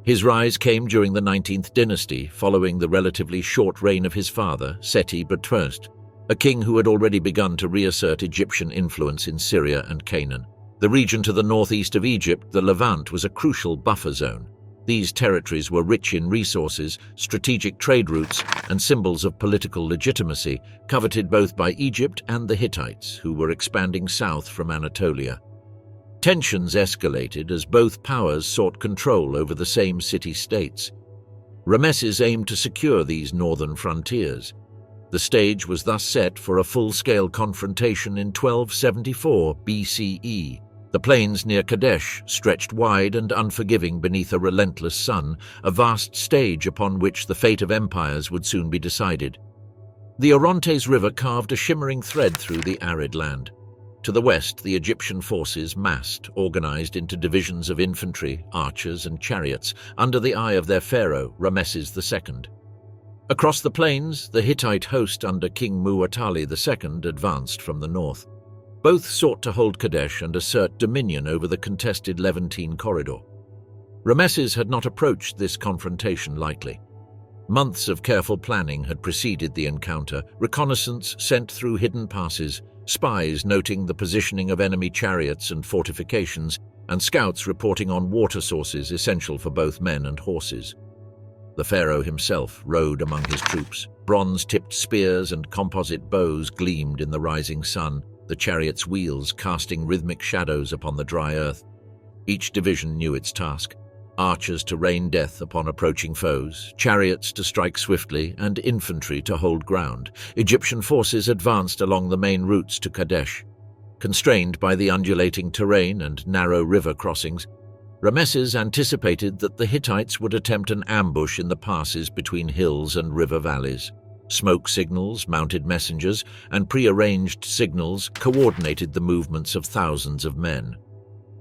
His rise came during the 19th dynasty, following the relatively short reign of his father, Seti I, a king who had already begun to reassert Egyptian influence in Syria and Canaan. The region to the northeast of Egypt, the Levant, was a crucial buffer zone. These territories were rich in resources, strategic trade routes, and symbols of political legitimacy, coveted both by Egypt and the Hittites, who were expanding south from Anatolia. Tensions escalated as both powers sought control over the same city-states. Ramesses aimed to secure these northern frontiers. The stage was thus set for a full-scale confrontation in 1274 BCE. The plains near Kadesh stretched wide and unforgiving beneath a relentless sun, a vast stage upon which the fate of empires would soon be decided. The Orontes River carved a shimmering thread through the arid land. To the west, the Egyptian forces massed, organized into divisions of infantry, archers, and chariots, under the eye of their pharaoh, Ramesses II. Across the plains, the Hittite host under King Muwatalli II advanced from the north. Both sought to hold Kadesh and assert dominion over the contested Levantine corridor. Ramesses had not approached this confrontation lightly. Months of careful planning had preceded the encounter, reconnaissance sent through hidden passes, spies noting the positioning of enemy chariots and fortifications, and scouts reporting on water sources essential for both men and horses. The pharaoh himself rode among his troops. Bronze-tipped spears and composite bows gleamed in the rising sun, the chariot's wheels casting rhythmic shadows upon the dry earth. Each division knew its task: archers to rain death upon approaching foes, chariots to strike swiftly, and infantry to hold ground. Egyptian forces advanced along the main routes to Kadesh. Constrained by the undulating terrain and narrow river crossings, Ramesses anticipated that the Hittites would attempt an ambush in the passes between hills and river valleys. Smoke signals, mounted messengers, and pre-arranged signals coordinated the movements of thousands of men.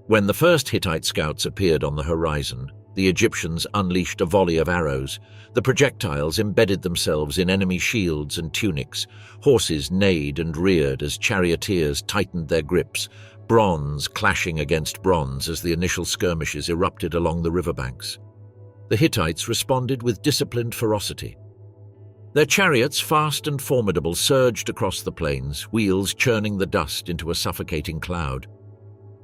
When the first Hittite scouts appeared on the horizon, the Egyptians unleashed a volley of arrows. The projectiles embedded themselves in enemy shields and tunics. Horses neighed and reared as charioteers tightened their grips, bronze clashing against bronze as the initial skirmishes erupted along the riverbanks. The Hittites responded with disciplined ferocity. Their chariots, fast and formidable, surged across the plains, wheels churning the dust into a suffocating cloud.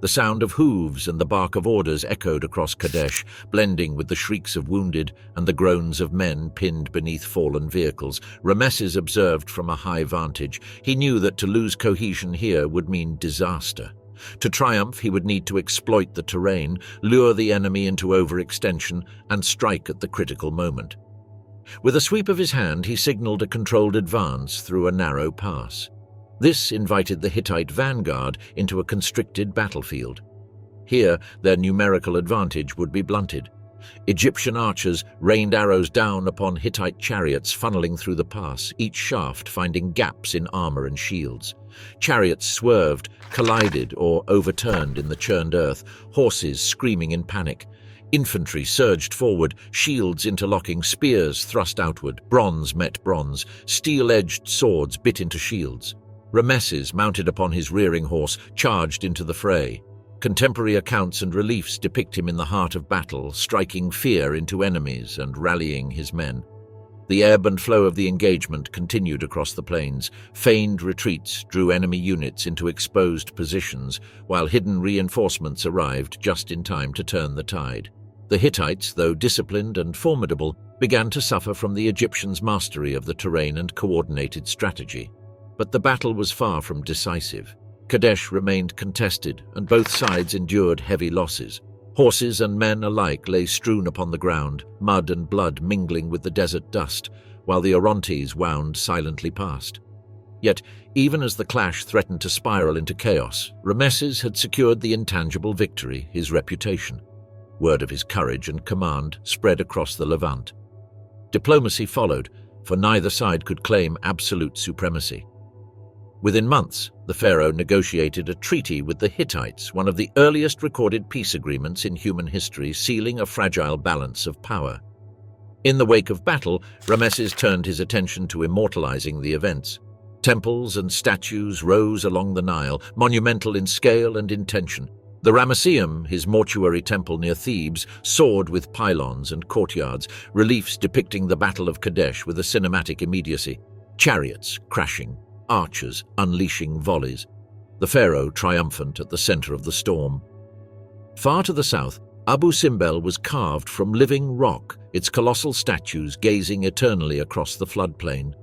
The sound of hooves and the bark of orders echoed across Kadesh, blending with the shrieks of wounded and the groans of men pinned beneath fallen vehicles. Ramesses observed from a high vantage. He knew that to lose cohesion here would mean disaster. To triumph, he would need to exploit the terrain, lure the enemy into overextension, and strike at the critical moment. With a sweep of his hand, he signaled a controlled advance through a narrow pass. This invited the Hittite vanguard into a constricted battlefield. Here, their numerical advantage would be blunted. Egyptian archers rained arrows down upon Hittite chariots funneling through the pass, each shaft finding gaps in armor and shields. Chariots swerved, collided, or overturned in the churned earth, horses screaming in panic. Infantry surged forward, shields interlocking, spears thrust outward, bronze met bronze, steel-edged swords bit into shields. Rameses, mounted upon his rearing horse, charged into the fray. Contemporary accounts and reliefs depict him in the heart of battle, striking fear into enemies and rallying his men. The ebb and flow of the engagement continued across the plains. Feigned retreats drew enemy units into exposed positions, while hidden reinforcements arrived just in time to turn the tide. The Hittites, though disciplined and formidable, began to suffer from the Egyptians' mastery of the terrain and coordinated strategy. But the battle was far from decisive. Kadesh remained contested, and both sides endured heavy losses. Horses and men alike lay strewn upon the ground, mud and blood mingling with the desert dust, while the Orontes wound silently past. Yet, even as the clash threatened to spiral into chaos, Rameses had secured the intangible victory, his reputation. Word of his courage and command spread across the Levant. Diplomacy followed, for neither side could claim absolute supremacy. Within months, the pharaoh negotiated a treaty with the Hittites, one of the earliest recorded peace agreements in human history, sealing a fragile balance of power. In the wake of battle, Rameses turned his attention to immortalizing the events. Temples and statues rose along the Nile, monumental in scale and intention. The Ramesseum, his mortuary temple near Thebes, soared with pylons and courtyards, reliefs depicting the Battle of Kadesh with a cinematic immediacy. Chariots crashing, archers unleashing volleys, the pharaoh triumphant at the center of the storm. Far to the south, Abu Simbel was carved from living rock, its colossal statues gazing eternally across the floodplain.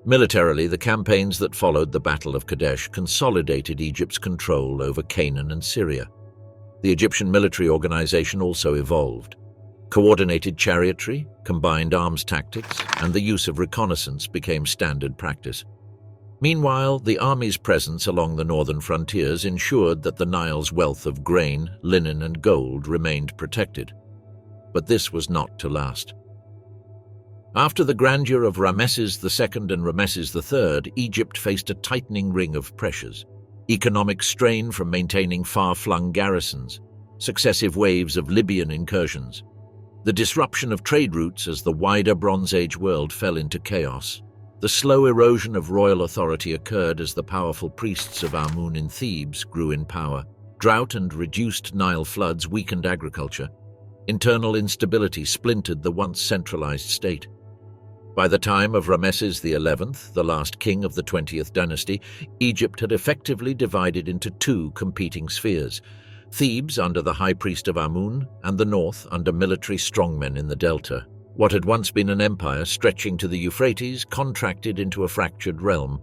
Militarily, the campaigns that followed the Battle of Kadesh consolidated Egypt's control over Canaan and Syria. The Egyptian military organization also evolved. Coordinated chariotry, combined arms tactics, and the use of reconnaissance became standard practice. Meanwhile, the army's presence along the northern frontiers ensured that the Nile's wealth of grain, linen, and gold remained protected. But this was not to last. After the grandeur of Rameses II and Rameses III, Egypt faced a tightening ring of pressures. Economic strain from maintaining far-flung garrisons, successive waves of Libyan incursions, the disruption of trade routes as the wider Bronze Age world fell into chaos. The slow erosion of royal authority occurred as the powerful priests of Amun in Thebes grew in power. Drought and reduced Nile floods weakened agriculture. Internal instability splintered the once centralized state. By the time of Rameses XI, the last king of the 20th dynasty, Egypt had effectively divided into two competing spheres: Thebes under the high priest of Amun, and the north under military strongmen in the delta. What had once been an empire stretching to the Euphrates contracted into a fractured realm.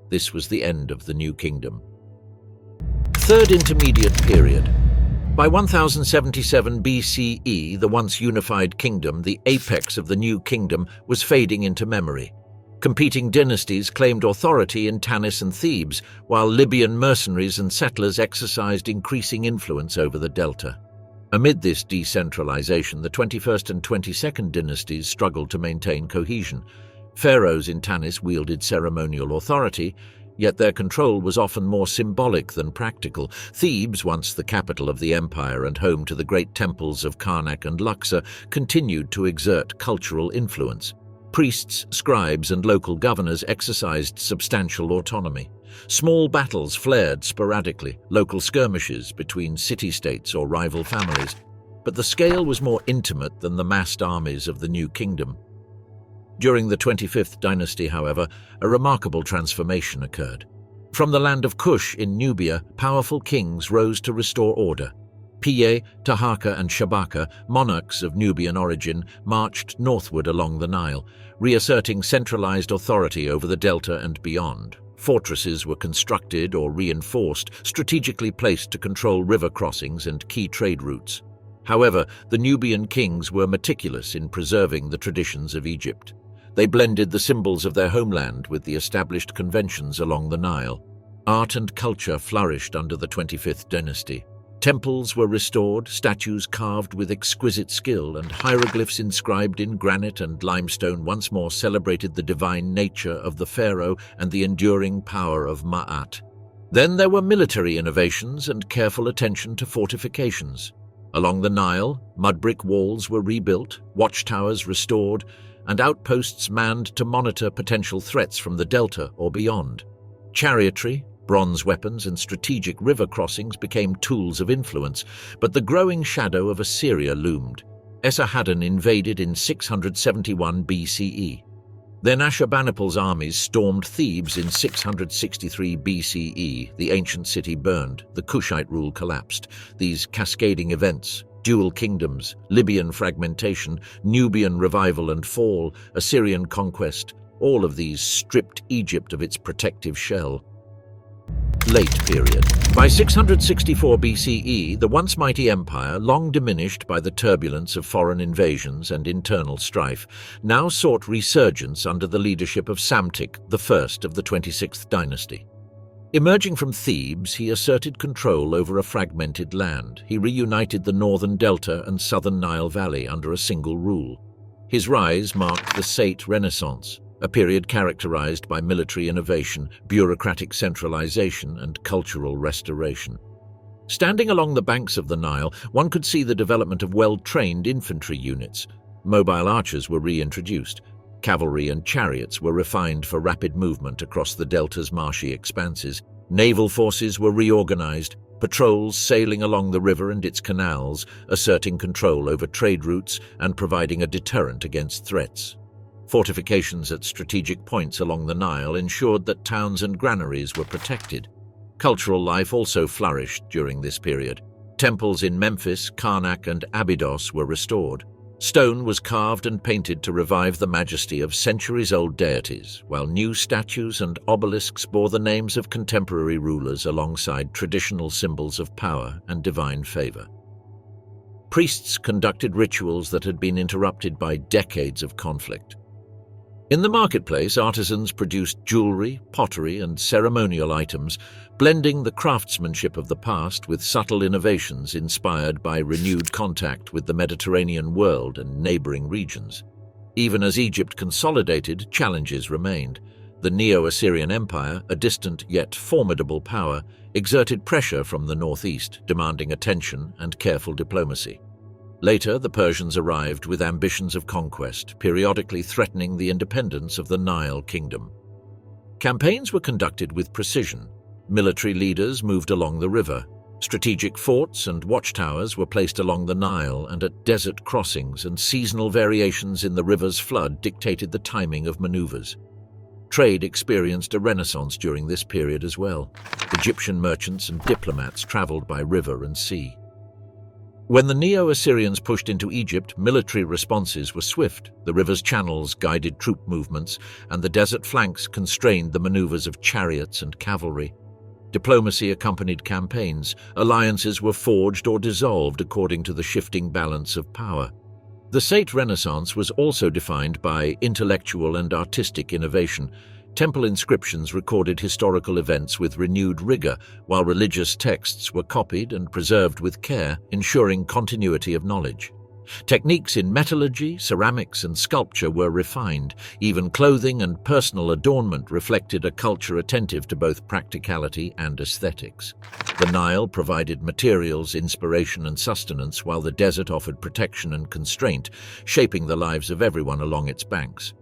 This was the end of the new kingdom. Third Intermediate Period. By 1077 BCE, the once unified kingdom, the apex of the new kingdom, was fading into memory. Competing dynasties claimed authority in Tanis and Thebes, while Libyan mercenaries and settlers exercised increasing influence over the delta. Amid this decentralization, the 21st and 22nd dynasties struggled to maintain cohesion. Pharaohs in Tanis wielded ceremonial authority, yet their control was often more symbolic than practical. Thebes, once the capital of the empire and home to the great temples of Karnak and Luxor, continued to exert cultural influence. Priests, scribes, and local governors exercised substantial autonomy. Small battles flared sporadically, local skirmishes between city-states or rival families, but the scale was more intimate than the massed armies of the new kingdom. During the 25th dynasty, however, a remarkable transformation occurred. From the land of Kush in Nubia, powerful kings rose to restore order. Piye, Taharqa, and Shabaka, monarchs of Nubian origin, marched northward along the Nile, reasserting centralized authority over the delta and beyond. Fortresses were constructed or reinforced, strategically placed to control river crossings and key trade routes. However, the Nubian kings were meticulous in preserving the traditions of Egypt. They blended the symbols of their homeland with the established conventions along the Nile. Art and culture flourished under the 25th dynasty. Temples were restored, statues carved with exquisite skill, and hieroglyphs inscribed in granite and limestone once more celebrated the divine nature of the pharaoh and the enduring power of Ma'at. Then there were military innovations and careful attention to fortifications. Along the Nile, mud brick walls were rebuilt, watchtowers restored, and outposts manned to monitor potential threats from the delta or beyond. Chariotry, bronze weapons, and strategic river crossings became tools of influence, but the growing shadow of Assyria loomed. Akhenaten invaded in 671 BCE. Then Ashurbanipal's armies stormed Thebes in 663 BCE. The ancient city burned, the Kushite rule collapsed. These cascading events, dual kingdoms, Libyan fragmentation, Nubian revival and fall, Assyrian conquest, all of these stripped Egypt of its protective shell. Late period. By 664 BCE, the once mighty empire, long diminished by the turbulence of foreign invasions and internal strife, now sought resurgence under the leadership of Psamtik, the first of the 26th dynasty. Emerging from Thebes, he asserted control over a fragmented land. He reunited the northern delta and southern Nile Valley under a single rule. His rise marked the Sate Renaissance, a period characterized by military innovation, bureaucratic centralization, and cultural restoration. Standing along the banks of the Nile, one could see the development of well-trained infantry units. Mobile archers were reintroduced. Cavalry and chariots were refined for rapid movement across the delta's marshy expanses. Naval forces were reorganized, patrols sailing along the river and its canals, asserting control over trade routes and providing a deterrent against threats. Fortifications at strategic points along the Nile ensured that towns and granaries were protected. Cultural life also flourished during this period. Temples in Memphis, Karnak, and Abydos were restored. Stone was carved and painted to revive the majesty of centuries-old deities, while new statues and obelisks bore the names of contemporary rulers alongside traditional symbols of power and divine favor. Priests conducted rituals that had been interrupted by decades of conflict. In the marketplace, artisans produced jewelry, pottery, and ceremonial items, blending the craftsmanship of the past with subtle innovations inspired by renewed contact with the Mediterranean world and neighboring regions. Even as Egypt consolidated, challenges remained. The Neo-Assyrian Empire, a distant yet formidable power, exerted pressure from the northeast, demanding attention and careful diplomacy. Later, the Persians arrived with ambitions of conquest, periodically threatening the independence of the Nile kingdom. Campaigns were conducted with precision. Military leaders moved along the river. Strategic forts and watchtowers were placed along the Nile and at desert crossings, and seasonal variations in the river's flood dictated the timing of maneuvers. Trade experienced a renaissance during this period as well. Egyptian merchants and diplomats traveled by river and sea. When the Neo-Assyrians pushed into Egypt, military responses were swift. The river's channels guided troop movements, and the desert flanks constrained the maneuvers of chariots and cavalry. Diplomacy accompanied campaigns. Alliances were forged or dissolved according to the shifting balance of power. The Sate Renaissance was also defined by intellectual and artistic innovation. Temple inscriptions recorded historical events with renewed rigor, while religious texts were copied and preserved with care, ensuring continuity of knowledge. Techniques in metallurgy, ceramics, and sculpture were refined. Even clothing and personal adornment reflected a culture attentive to both practicality and aesthetics. The Nile provided materials, inspiration, and sustenance, while the desert offered protection and constraint, shaping the lives of everyone along its banks.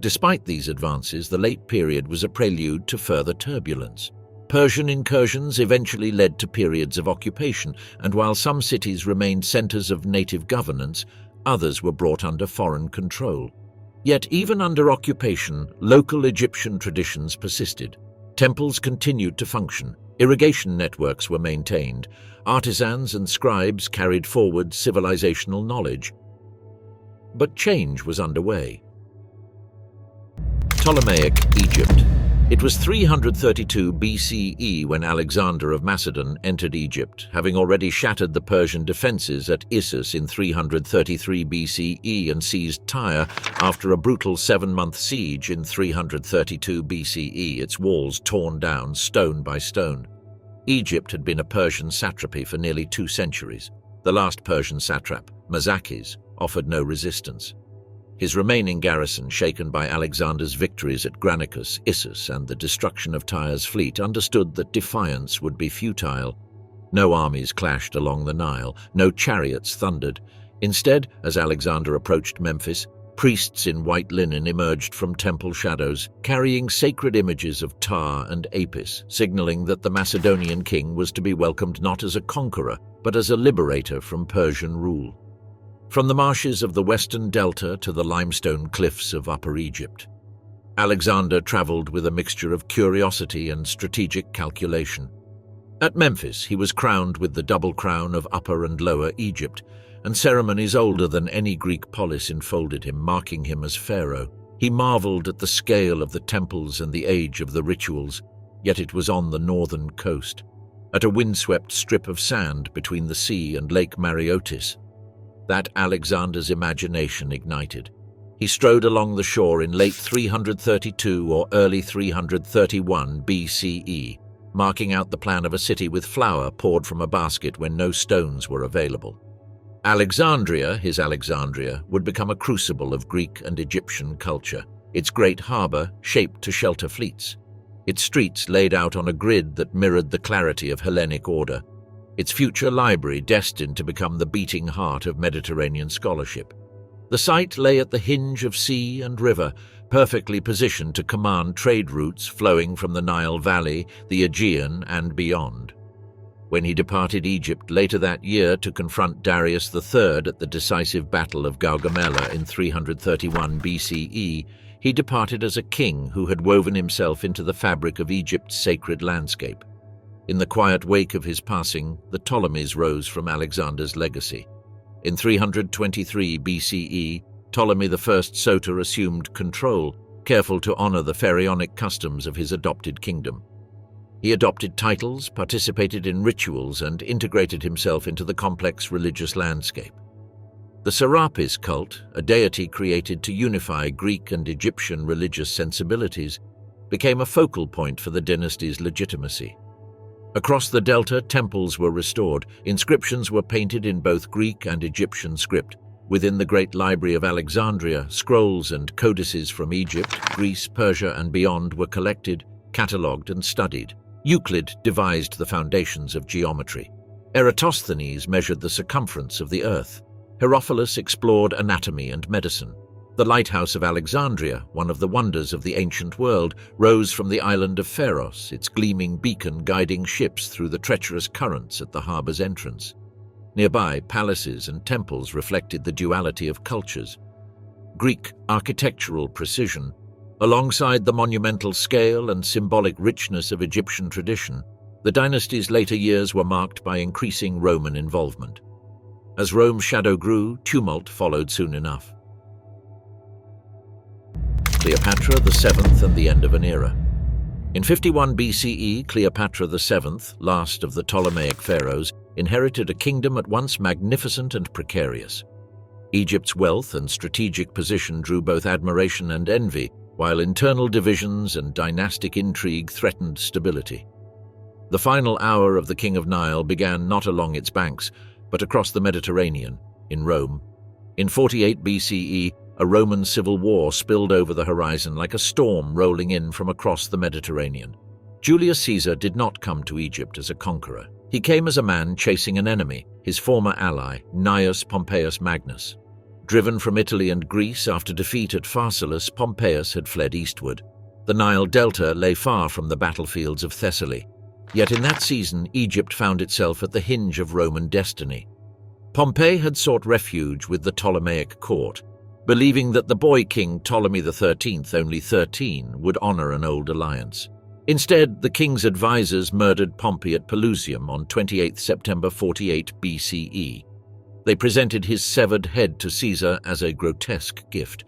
Despite these advances, the late period was a prelude to further turbulence. Persian incursions eventually led to periods of occupation, and while some cities remained centers of native governance, others were brought under foreign control. Yet even under occupation, local Egyptian traditions persisted. Temples continued to function, irrigation networks were maintained, artisans and scribes carried forward civilizational knowledge. But change was underway. Ptolemaic Egypt. It was 332 BCE when Alexander of Macedon entered Egypt, having already shattered the Persian defences at Issus in 333 BCE and seized Tyre after a brutal 7-month siege in 332 BCE, its walls torn down stone by stone. Egypt had been a Persian satrapy for nearly 2 centuries. The last Persian satrap, Mazakis, offered no resistance. His remaining garrison, shaken by Alexander's victories at Granicus, Issus, and the destruction of Tyre's fleet, understood that defiance would be futile. No armies clashed along the Nile, no chariots thundered. Instead, as Alexander approached Memphis, priests in white linen emerged from temple shadows, carrying sacred images of Ptah and Apis, signaling that the Macedonian king was to be welcomed not as a conqueror, but as a liberator from Persian rule. From the marshes of the western delta to the limestone cliffs of Upper Egypt, Alexander traveled with a mixture of curiosity and strategic calculation. At Memphis, he was crowned with the double crown of Upper and Lower Egypt, and ceremonies older than any Greek polis enfolded him, marking him as pharaoh. He marveled at the scale of the temples and the age of the rituals, yet it was on the northern coast, at a windswept strip of sand between the sea and Lake Mareotis, that Alexander's imagination ignited. He strode along the shore in late 332 or early 331 BCE, marking out the plan of a city with flour poured from a basket when no stones were available. Alexandria, his Alexandria, would become a crucible of Greek and Egyptian culture, its great harbour shaped to shelter fleets, its streets laid out on a grid that mirrored the clarity of Hellenic order, its future library destined to become the beating heart of Mediterranean scholarship. The site lay at the hinge of sea and river, perfectly positioned to command trade routes flowing from the Nile Valley, the Aegean, and beyond. When he departed Egypt later that year to confront Darius III at the decisive Battle of Gaugamela in 331 BCE, he departed as a king who had woven himself into the fabric of Egypt's sacred landscape. In the quiet wake of his passing, the Ptolemies rose from Alexander's legacy. In 323 BCE, Ptolemy I Soter assumed control, careful to honor the pharaonic customs of his adopted kingdom. He adopted titles, participated in rituals, and integrated himself into the complex religious landscape. The Serapis cult, a deity created to unify Greek and Egyptian religious sensibilities, became a focal point for the dynasty's legitimacy. Across the delta, temples were restored, inscriptions were painted in both Greek and Egyptian script. Within the Great Library of Alexandria, scrolls and codices from Egypt, Greece, Persia, and beyond were collected, catalogued, and studied. Euclid devised the foundations of geometry. Eratosthenes measured the circumference of the earth. Herophilus explored anatomy and medicine. The lighthouse of Alexandria, one of the wonders of the ancient world, rose from the island of Pharos, its gleaming beacon guiding ships through the treacherous currents at the harbor's entrance. Nearby, palaces and temples reflected the duality of cultures. Greek architectural precision, alongside the monumental scale and symbolic richness of Egyptian tradition, the dynasty's later years were marked by increasing Roman involvement. As Rome's shadow grew, tumult followed soon enough. Cleopatra VII and the end of an era. In 51 BCE, Cleopatra VII, last of the Ptolemaic pharaohs, inherited a kingdom at once magnificent and precarious. Egypt's wealth and strategic position drew both admiration and envy, while internal divisions and dynastic intrigue threatened stability. The final hour of the King of Nile began not along its banks, but across the Mediterranean, in Rome. In 48 BCE, a Roman civil war spilled over the horizon like a storm rolling in from across the Mediterranean. Julius Caesar did not come to Egypt as a conqueror. He came as a man chasing an enemy, his former ally, Gnaeus Pompeius Magnus. Driven from Italy and Greece after defeat at Pharsalus, Pompeius had fled eastward. The Nile Delta lay far from the battlefields of Thessaly. Yet in that season, Egypt found itself at the hinge of Roman destiny. Pompey had sought refuge with the Ptolemaic court, believing that the boy king Ptolemy XIII, only 13, would honor an old alliance. Instead, the king's advisors murdered Pompey at Pelusium on 28 September 48 BCE. They presented his severed head to Caesar as a grotesque gift,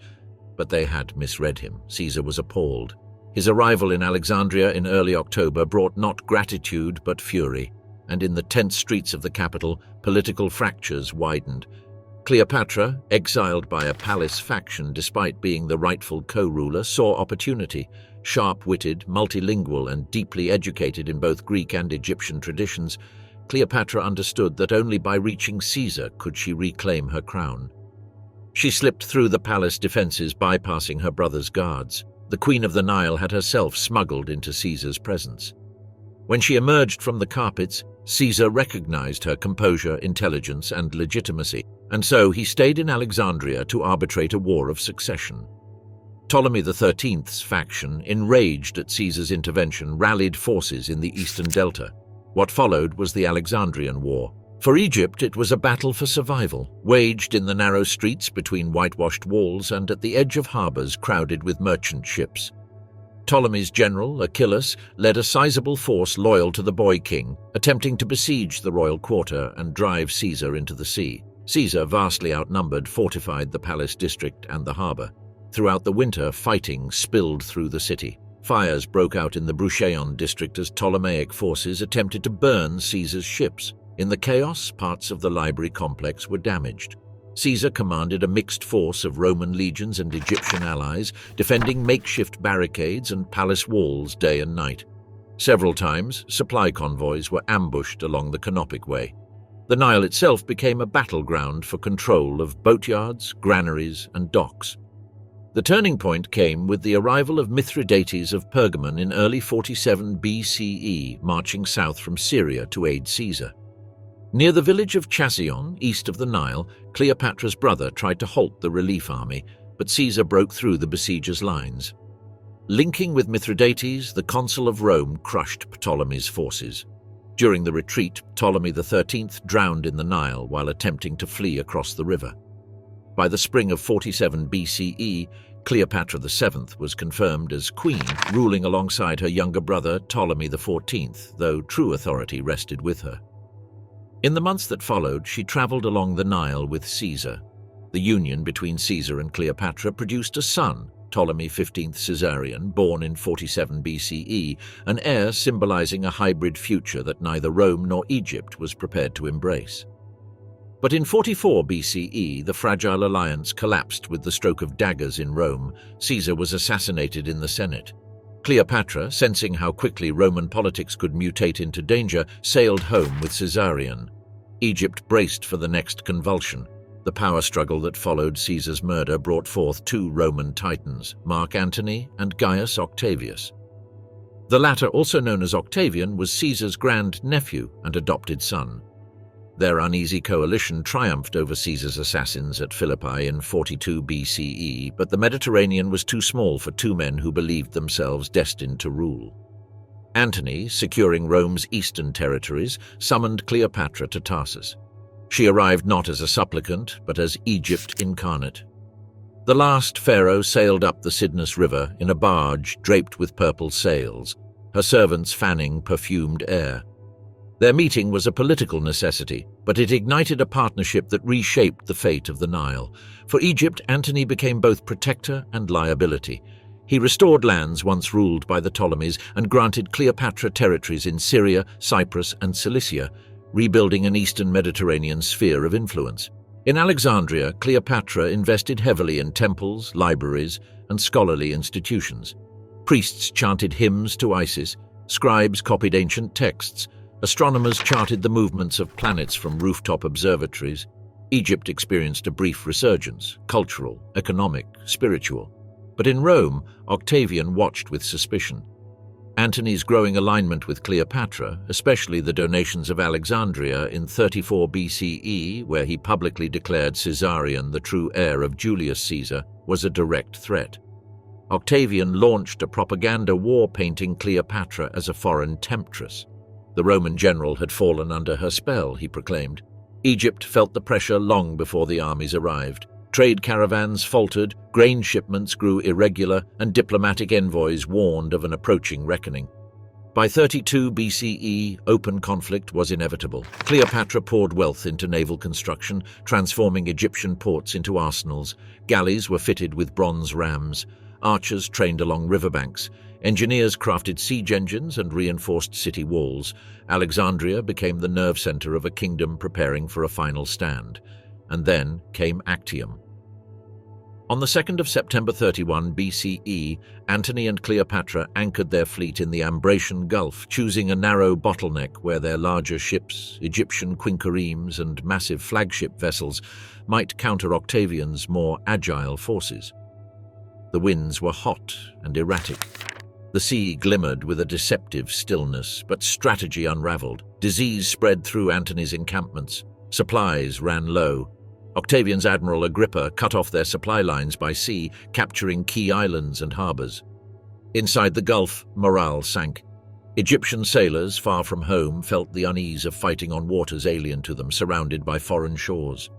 but they had misread him. Caesar was appalled. His arrival in Alexandria in early October brought not gratitude but fury, and in the tense streets of the capital, political fractures widened. Cleopatra, exiled by a palace faction despite being the rightful co-ruler, saw opportunity. Sharp-witted, multilingual, and deeply educated in both Greek and Egyptian traditions, Cleopatra understood that only by reaching Caesar could she reclaim her crown. She slipped through the palace defenses, bypassing her brother's guards. The Queen of the Nile had herself smuggled into Caesar's presence. When she emerged from the carpets, Caesar recognized her composure, intelligence, and legitimacy, and so he stayed in Alexandria to arbitrate a war of succession. Ptolemy XIII's faction, enraged at Caesar's intervention, rallied forces in the eastern delta. What followed was the Alexandrian War. For Egypt, it was a battle for survival, waged in the narrow streets between whitewashed walls and at the edge of harbors crowded with merchant ships. Ptolemy's general, Achilles, led a sizable force loyal to the boy king, attempting to besiege the royal quarter and drive Caesar into the sea. Caesar, vastly outnumbered, fortified the palace district and the harbor. Throughout the winter, fighting spilled through the city. Fires broke out in the Brucheion district as Ptolemaic forces attempted to burn Caesar's ships. In the chaos, parts of the library complex were damaged. Caesar commanded a mixed force of Roman legions and Egyptian allies, defending makeshift barricades and palace walls day and night. Several times, supply convoys were ambushed along the Canopic Way. The Nile itself became a battleground for control of boatyards, granaries, and docks. The turning point came with the arrival of Mithridates of Pergamon in early 47 BCE, marching south from Syria to aid Caesar. Near the village of Chassion, east of the Nile, Cleopatra's brother tried to halt the relief army, but Caesar broke through the besiegers' lines. Linking with Mithridates, the consul of Rome crushed Ptolemy's forces. During the retreat, Ptolemy XIII drowned in the Nile while attempting to flee across the river. By the spring of 47 BCE, Cleopatra VII was confirmed as queen, ruling alongside her younger brother Ptolemy XIV, though true authority rested with her. In the months that followed, she traveled along the Nile with Caesar. The union between Caesar and Cleopatra produced a son, Ptolemy XV Caesarion, born in 47 BCE, an heir symbolizing a hybrid future that neither Rome nor Egypt was prepared to embrace. But in 44 BCE, the fragile alliance collapsed with the stroke of daggers in Rome. Caesar was assassinated in the Senate. Cleopatra, sensing how quickly Roman politics could mutate into danger, sailed home with Caesarion. Egypt braced for the next convulsion. The power struggle that followed Caesar's murder brought forth two Roman titans, Mark Antony and Gaius Octavius. The latter, also known as Octavian, was Caesar's grand-nephew and adopted son. Their uneasy coalition triumphed over Caesar's assassins at Philippi in 42 BCE, but the Mediterranean was too small for two men who believed themselves destined to rule. Antony, securing Rome's eastern territories, summoned Cleopatra to Tarsus. She arrived not as a supplicant, but as Egypt incarnate. The last pharaoh sailed up the Cydnus River in a barge draped with purple sails, her servants fanning perfumed air. Their meeting was a political necessity, but it ignited a partnership that reshaped the fate of the Nile. For Egypt, Antony became both protector and liability. He restored lands once ruled by the Ptolemies and granted Cleopatra territories in Syria, Cyprus, and Cilicia, rebuilding an eastern Mediterranean sphere of influence. In Alexandria, Cleopatra invested heavily in temples, libraries, and scholarly institutions. Priests chanted hymns to Isis, scribes copied ancient texts, astronomers charted the movements of planets from rooftop observatories. Egypt experienced a brief resurgence, cultural, economic, spiritual. But in Rome, Octavian watched with suspicion. Antony's growing alignment with Cleopatra, especially the donations of Alexandria in 34 BCE, where he publicly declared Caesarion the true heir of Julius Caesar, was a direct threat. Octavian launched a propaganda war painting Cleopatra as a foreign temptress. The Roman general had fallen under her spell, he proclaimed. Egypt felt the pressure long before the armies arrived. Trade caravans faltered, grain shipments grew irregular, and diplomatic envoys warned of an approaching reckoning. By 32 BCE, open conflict was inevitable. Cleopatra poured wealth into naval construction, transforming Egyptian ports into arsenals. Galleys were fitted with bronze rams. Archers trained along riverbanks. Engineers crafted siege engines and reinforced city walls. Alexandria became the nerve center of a kingdom preparing for a final stand. And then came Actium. On the 2nd of September 31 BCE, Antony and Cleopatra anchored their fleet in the Ambracian Gulf, choosing a narrow bottleneck where their larger ships, Egyptian quinqueremes and massive flagship vessels, might counter Octavian's more agile forces. The winds were hot and erratic. The sea glimmered with a deceptive stillness, but strategy unraveled. Disease spread through Antony's encampments. Supplies ran low. Octavian's admiral Agrippa cut off their supply lines by sea, capturing key islands and harbors. Inside the Gulf, morale sank. Egyptian sailors, far from home, felt the unease of fighting on waters alien to them, surrounded by foreign shores.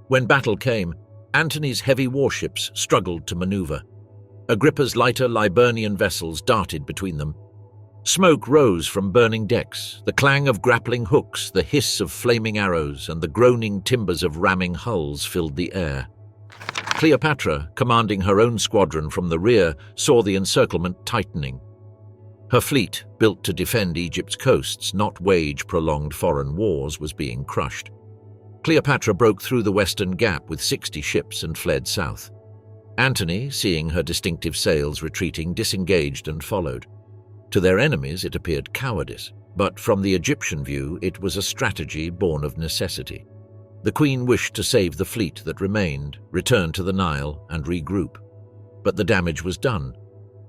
When battle came, Antony's heavy warships struggled to maneuver. Agrippa's lighter Liburnian vessels darted between them. Smoke rose from burning decks, the clang of grappling hooks, the hiss of flaming arrows, and the groaning timbers of ramming hulls filled the air. Cleopatra, commanding her own squadron from the rear, saw the encirclement tightening. Her fleet, built to defend Egypt's coasts, not wage prolonged foreign wars, was being crushed. Cleopatra broke through the Western Gap with 60 ships and fled south. Antony, seeing her distinctive sails retreating, disengaged and followed. To their enemies it appeared cowardice, but from the Egyptian view it was a strategy born of necessity. The queen wished to save the fleet that remained, return to the Nile and regroup. But the damage was done.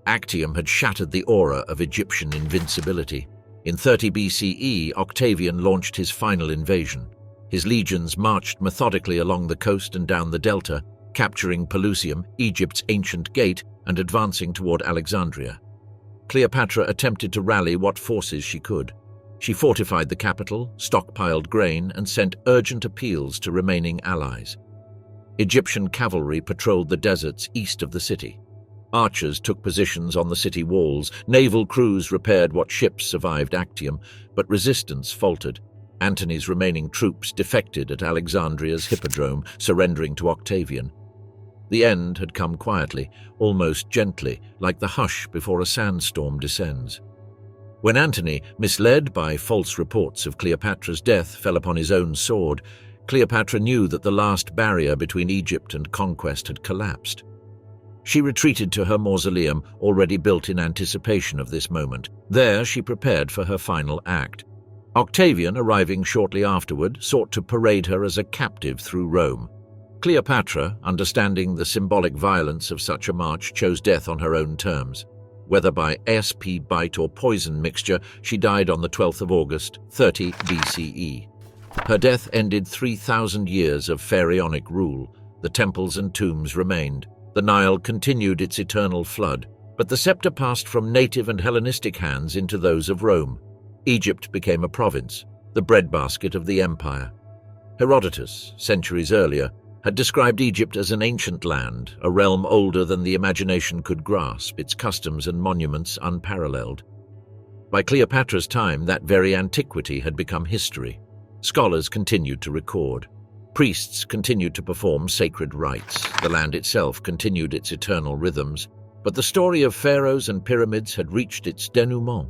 Actium had shattered the aura of Egyptian invincibility. In 30 BCE, Octavian launched his final invasion. His legions marched methodically along the coast and down the delta, capturing Pelusium, Egypt's ancient gate, and advancing toward Alexandria. Cleopatra attempted to rally what forces she could. She fortified the capital, stockpiled grain, and sent urgent appeals to remaining allies. Egyptian cavalry patrolled the deserts east of the city. Archers took positions on the city walls. Naval crews repaired what ships survived Actium, but resistance faltered. Antony's remaining troops defected at Alexandria's hippodrome, surrendering to Octavian. The end had come quietly, almost gently, like the hush before a sandstorm descends. When Antony, misled by false reports of Cleopatra's death, fell upon his own sword, Cleopatra knew that the last barrier between Egypt and conquest had collapsed. She retreated to her mausoleum, already built in anticipation of this moment. There she prepared for her final act. Octavian, arriving shortly afterward, sought to parade her as a captive through Rome. Cleopatra, understanding the symbolic violence of such a march, chose death on her own terms. Whether by ASP bite or poison mixture, she died on the 12th of August, 30 BCE. Her death ended 3,000 years of pharaonic rule. The temples and tombs remained. The Nile continued its eternal flood, but the scepter passed from native and Hellenistic hands into those of Rome. Egypt became a province, the breadbasket of the empire. Herodotus, centuries earlier, had described Egypt as an ancient land, a realm older than the imagination could grasp, its customs and monuments unparalleled. By Cleopatra's time, that very antiquity had become history. Scholars continued to record. Priests continued to perform sacred rites. The land itself continued its eternal rhythms. But the story of pharaohs and pyramids had reached its denouement.